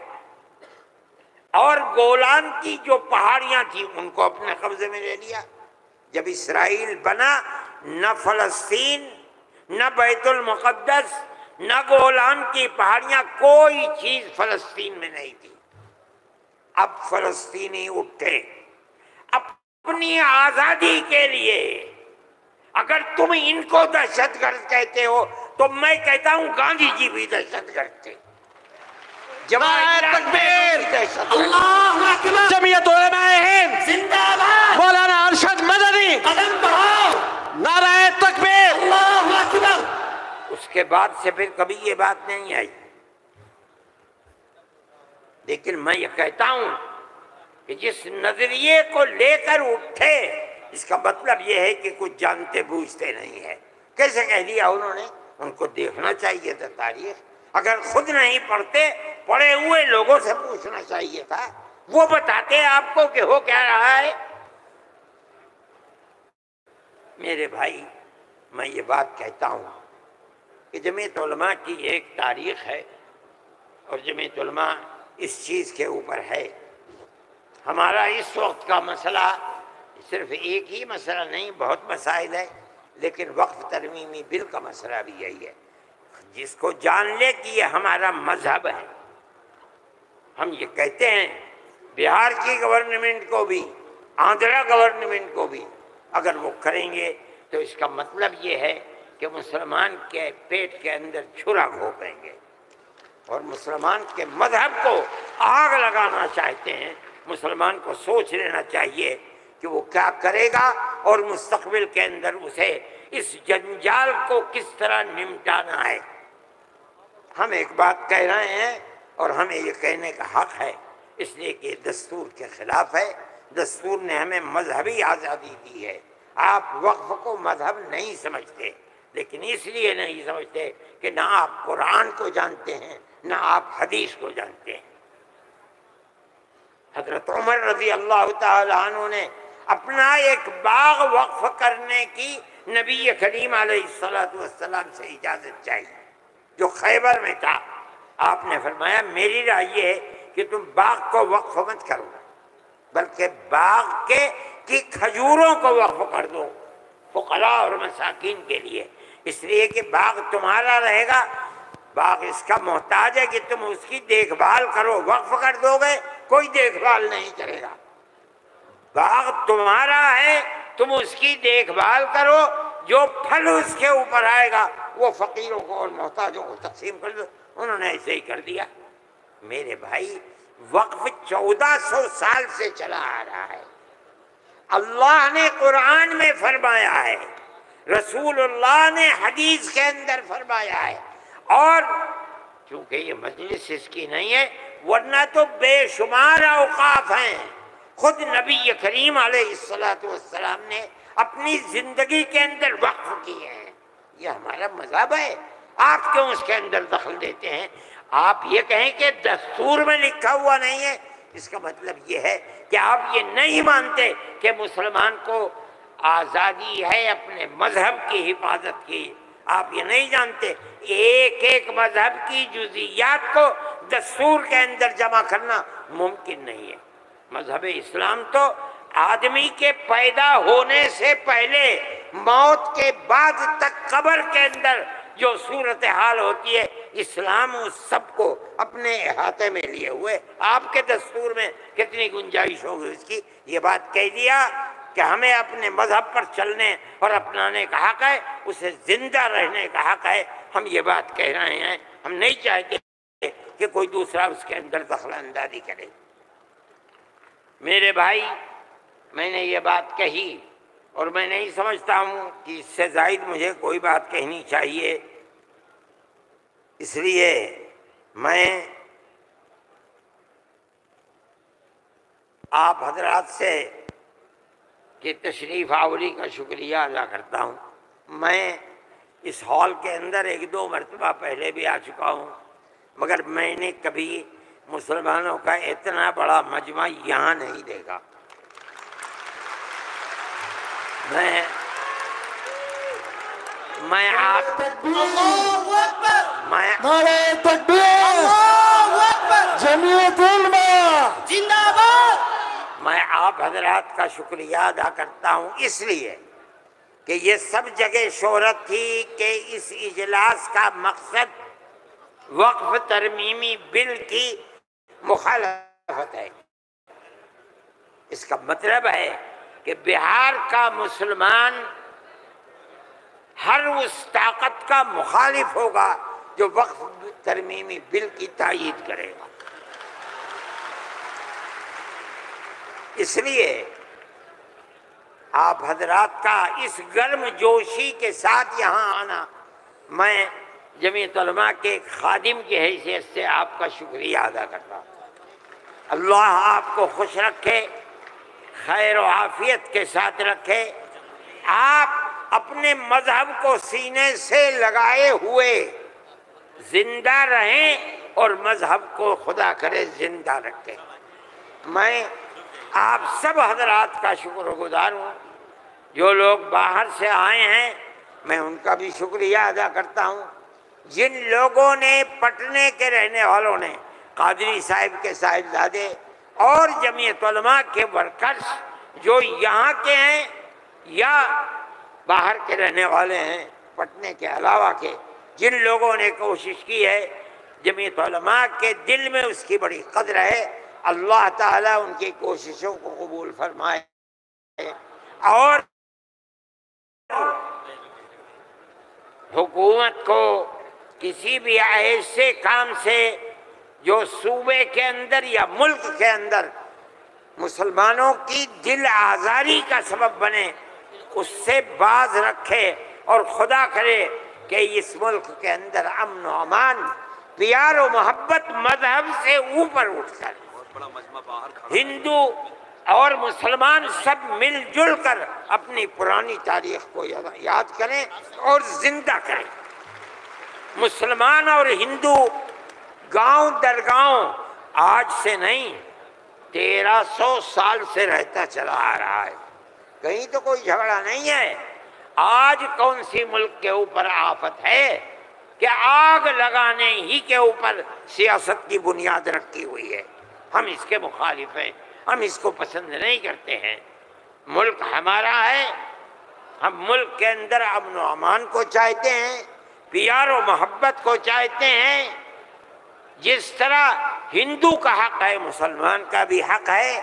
اور گولان کی جو پہاڑیاں تھیں ان کو اپنے قبضے میں لے لیا۔ جب اسرائیل بنا، نہ فلسطین، نہ بیت المقدس، نہ گولان کی پہاڑیاں، کوئی چیز فلسطین میں نہیں تھی۔ اب فلسطینی اٹھے اپنی آزادی کے لیے۔ اگر تم ان کو دہشت گرد کہتے ہو تو میں کہتا ہوں گاندھی جی بھی دہشت گرد تھے، نعرہ تکبیر، اللہ اکبر، جمعیت علماء ہند زندہ باد، مولانا ارشد مدنی، قدم بڑھاؤ، نعرہ تکبیر۔ اللہ اکبر۔ اس کے بعد سے پھر کبھی یہ بات نہیں آئی، لیکن میں یہ کہتا ہوں کہ جس نظریے کو لے کر اٹھے، اس کا مطلب یہ ہے کہ کچھ جانتے بوجھتے نہیں ہے۔ کیسے کہہ دیا انہوں نے؟ ان کو دیکھنا چاہیے تھا تاریخ، اگر خود نہیں پڑھتے، پڑھے ہوئے لوگوں سے پوچھنا چاہیے تھا، وہ بتاتے آپ کو کہ ہو کیا رہا ہے۔ میرے بھائی، میں یہ بات کہتا ہوں کہ جمعیت علماء کی ایک تاریخ ہے، اور جمعیت علماء اس چیز کے اوپر ہے۔ ہمارا اس وقت کا مسئلہ صرف ایک ہی مسئلہ نہیں، بہت مسائل ہے، لیکن وقف ترمیمی بل کا مسئلہ بھی یہی ہے۔ جس کو جان لے کہ یہ ہمارا مذہب ہے، ہم یہ کہتے ہیں بہار کی گورنمنٹ کو بھی، آندھرا گورنمنٹ کو بھی اگر وہ کریں گے تو اس کا مطلب یہ ہے کہ مسلمان کے پیٹ کے اندر چھرا گھونپیں گے اور مسلمان کے مذہب کو آگ لگانا چاہتے ہیں۔ مسلمان کو سوچ لینا چاہیے کہ وہ کیا کرے گا اور مستقبل کے اندر اسے اس جنجال کو کس طرح نمٹانا ہے۔ ہم ایک بات کہہ رہے ہیں اور ہمیں یہ کہنے کا حق ہے، اس لیے کہ دستور کے خلاف ہے۔ دستور نے ہمیں مذہبی آزادی دی ہے۔ آپ وقف کو مذہب نہیں سمجھتے، لیکن اس لیے نہیں سمجھتے کہ نہ آپ قرآن کو جانتے ہیں نہ آپ حدیث کو جانتے ہیں۔ حضرت عمر رضی اللہ تعالی عنہ نے اپنا ایک باغ وقف کرنے کی نبی کریم علیہ السلام سے اجازت چاہیے، جو خیبر میں تھا۔ آپ نے فرمایا میری رائے یہ ہے کہ تم باغ کو وقف مت کرو، بلکہ باغ کی کھجوروں کو وقف کر دو فقراء اور مساکین کے لیے، اس لیے کہ باغ تمہارا رہے گا۔ باغ اس کا محتاج ہے کہ تم اس کی دیکھ بھال کرو، وقف کر دو گے کوئی دیکھ بھال نہیں کرے گا۔ باغ تمہارا ہے، تم اس کی دیکھ بھال کرو، جو پھل اس کے اوپر آئے گا وہ فقیروں کو اور محتاجوں کو تقسیم کر دو۔ انہوں نے ایسے ہی کر دیا۔ میرے بھائی، وقف 1400 سال سے چلا آ رہا ہے۔ اللہ نے قرآن میں فرمایا ہے، رسول اللہ نے حدیث کے اندر فرمایا ہے، اور چونکہ یہ مجلس اس کی نہیں ہے ورنہ تو بے شمار اوقاف ہیں۔ خود نبی کریم علیہ السلام نے اپنی زندگی کے اندر وقف کیے ہیں۔ یہ ہمارا مذہب ہے، آپ کیوں اس کے اندر دخل دیتے ہیں؟ آپ یہ کہیں کہ دستور میں لکھا ہوا نہیں ہے، اس کا مطلب یہ ہے کہ آپ یہ نہیں مانتے کہ مسلمان کو آزادی ہے اپنے مذہب کی حفاظت کی۔ آپ یہ نہیں جانتے ایک ایک مذہب کی جزئیات کو دستور کے اندر جمع کرنا ممکن نہیں ہے۔ مذہب اسلام تو آدمی کے پیدا ہونے سے پہلے موت کے بعد تک قبر کے اندر جو صورتحال ہوتی ہے، اسلام اس سب کو اپنے احاطے میں لیے ہوئے۔ آپ کے دستور میں کتنی گنجائش ہوگی اس کی؟ یہ بات کہہ دیا کہ ہمیں اپنے مذہب پر چلنے اور اپنانے کا حق ہے، اسے زندہ رہنے کا حق ہے۔ ہم یہ بات کہہ رہے ہیں، ہم نہیں چاہتے کہ کوئی دوسرا اس کے اندر دخل اندازی کرے۔ میرے بھائی، میں نے یہ بات کہی اور میں نہیں سمجھتا ہوں کہ اس سے زائد مجھے کوئی بات کہنی چاہیے، اس لیے میں آپ حضرات سے کہ تشریف آوری کا شکریہ ادا کرتا ہوں۔ میں اس ہال کے اندر 1-2 مرتبہ پہلے بھی آ چکا ہوں، مگر میں نے کبھی مسلمانوں کا اتنا بڑا مجمع یہاں نہیں دیکھا۔ میں آپ نعرہ تکبیر، جمعیت علماء زندہ باد۔ میں آپ حضرات کا شکریہ ادا کرتا ہوں اس لیے کہ یہ سب جگہ شہرت تھی کہ اس اجلاس کا مقصد وقف ترمیمی بل کی مخالفت ہے۔ اس کا مطلب ہے کہ بہار کا مسلمان ہر اس طاقت کا مخالف ہوگا جو وقف ترمیمی بل کی تائید کرے گا۔ اس لیے آپ حضرات کا اس گرم جوشی کے ساتھ یہاں آنا، میں جمعیت علماء کے خادم کی حیثیت سے آپ کا شکریہ ادا کرتا ہوں۔ اللہ آپ کو خوش رکھے، خیر و عافیت کے ساتھ رکھے، آپ اپنے مذہب کو سینے سے لگائے ہوئے زندہ رہیں اور مذہب کو خدا کرے زندہ رکھے۔ میں آپ سب حضرات کا شکر گزار ہوں۔ جو لوگ باہر سے آئے ہیں میں ان کا بھی شکریہ ادا کرتا ہوں۔ جن لوگوں نے پٹنے کے رہنے والوں نے، قادری صاحب کے صاحبزادے اور جمعیت علماء کے ورکرز جو یہاں کے ہیں یا باہر کے رہنے والے ہیں پٹنے کے علاوہ کے، جن لوگوں نے کوشش کی ہے، جمعیت علماء کے دل میں اس کی بڑی قدر ہے۔ اللہ تعالیٰ ان کی کوششوں کو قبول فرمائے اور حکومت کو کسی بھی ایسے کام سے جو صوبے کے اندر یا ملک کے اندر مسلمانوں کی دل آزاری کا سبب بنے اس سے باز رکھے، اور خدا کرے کہ اس ملک کے اندر امن و امان، پیار و محبت مذہب سے اوپر اٹھ کر ہندو اور مسلمان سب مل جل کر اپنی پرانی تاریخ کو یاد کریں اور زندہ کریں۔ مسلمان اور ہندو گاؤں در گاؤں آج سے نہیں 1300 سال سے رہتا چلا آ رہا ہے، کہیں تو کوئی جھگڑا نہیں ہے۔ آج کون سی ملک کے اوپر آفت ہے کہ آگ لگانے ہی کے اوپر سیاست کی بنیاد رکھی ہوئی ہے۔ ہم اس کے مخالف ہیں، ہم اس کو پسند نہیں کرتے ہیں۔ ملک ہمارا ہے، ہم ملک کے اندر امن و امان کو چاہتے ہیں، پیار و محبت کو چاہتے ہیں۔ جس طرح ہندو کا حق ہے مسلمان کا بھی حق ہے،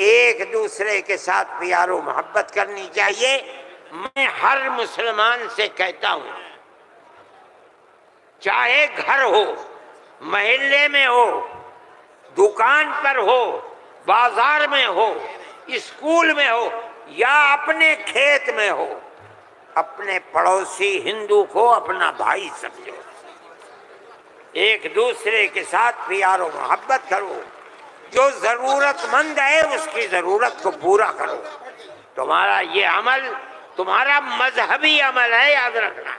ایک دوسرے کے ساتھ پیار و محبت کرنی چاہیے۔ میں ہر مسلمان سے کہتا ہوں، چاہے گھر ہو، محلے میں ہو، دکان پر ہو، بازار میں ہو، اسکول میں ہو یا اپنے کھیت میں ہو، اپنے پڑوسی ہندو کو اپنا بھائی سمجھو، ایک دوسرے کے ساتھ پیار و محبت کرو، جو ضرورت مند ہے اس کی ضرورت کو پورا کرو۔ تمہارا یہ عمل تمہارا مذہبی عمل ہے، یاد رکھنا۔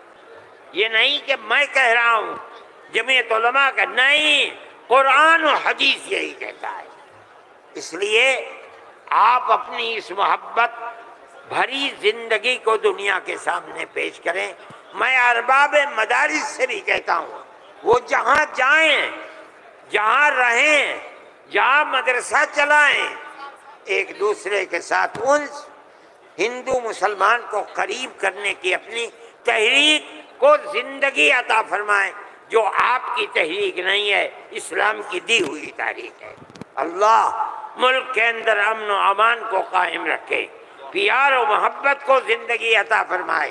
یہ نہیں کہ میں کہہ رہا ہوں، جمعیت علماء کا نہیں، قرآن و حدیث یہی کہتا ہے۔ اس لیے آپ اپنی اس محبت بھری زندگی کو دنیا کے سامنے پیش کریں۔ میں ارباب مدارس سے بھی کہتا ہوں، وہ جہاں جائیں، جہاں رہیں، جہاں مدرسہ چلائیں، ایک دوسرے کے ساتھ انس، ہندو مسلمان کو قریب کرنے کی اپنی تحریک کو زندگی عطا فرمائیں، جو آپ کی تحریک نہیں ہے، اسلام کی دی ہوئی تحریک ہے۔ اللہ ملک کے اندر امن و امان کو قائم رکھے، پیار و محبت کو زندگی عطا فرمائے۔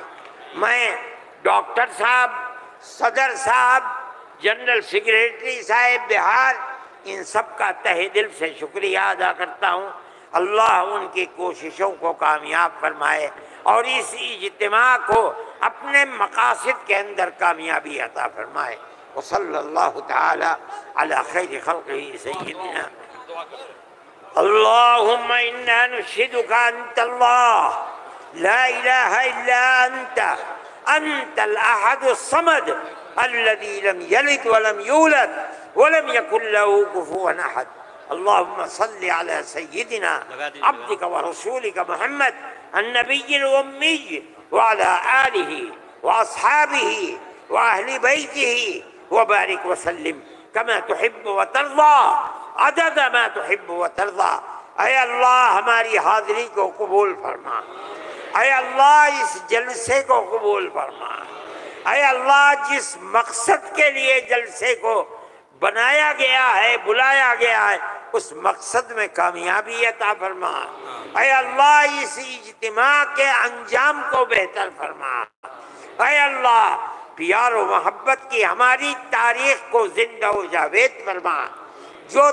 میں ڈاکٹر صاحب، صدر صاحب، جنرل سیکریٹری صاحب بہار، ان سب کا تہہ دل سے شکریہ ادا کرتا ہوں۔ اللہ ان کی کوششوں کو کامیاب فرمائے اور اس اجتماع کو اپنے مقاصد کے اندر کامیابی عطا فرمائے۔ وصلی اللہ تعالی علی خیر خلقہ سیدنا اللہم انا نشہدک انت اللہ لا الہ الا انت الاحد الصمد الذي لم يلد ولم يولد ولم يكن له كفوا احد۔ اللهم صل على سيدنا عبدك ورسولك محمد النبي الأمي وعلى آله وأصحابه وأهل بيته وبارك وسلم كما تحب وترضى عدد ما تحب وترضى۔ اے اللہ ہماری حاضری کو قبول فرما، اے اللہ اس جلسے کو قبول فرما، اے اللہ جس مقصد کے لیے جلسے کو بنایا گیا ہے، بلایا گیا ہے، اس مقصد میں کامیابی عطا فرما۔ اے اللہ اس اجتماع کے انجام کو بہتر فرما۔ اے اللہ پیار و محبت کی ہماری تاریخ کو زندہ و جاوید فرما، جو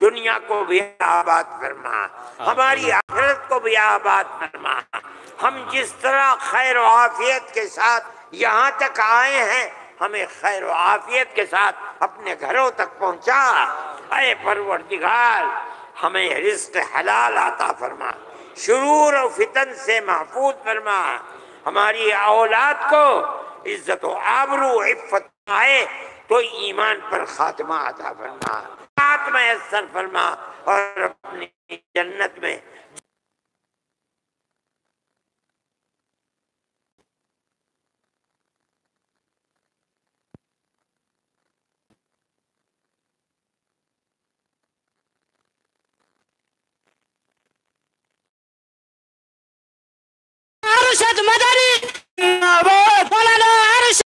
دنیا کو بھی آباد فرما، ہماری آخرت کو بھی آباد فرما۔ ہم جس طرح خیر و عافیت کے ساتھ یہاں تک آئے ہیں، ہمیں خیر و عافیت کے ساتھ اپنے گھروں تک پہنچا۔ اے پروردگار ہمیں رزق حلال عطا فرما، شرور و فتن سے محفوظ فرما، ہماری اولاد کو عزت و آبرو عفت آئے تو ایمان پر خاتمہ عطا فرما، خاتمہ میسر فرما، اور اپنی جنت میں ارشد مدنی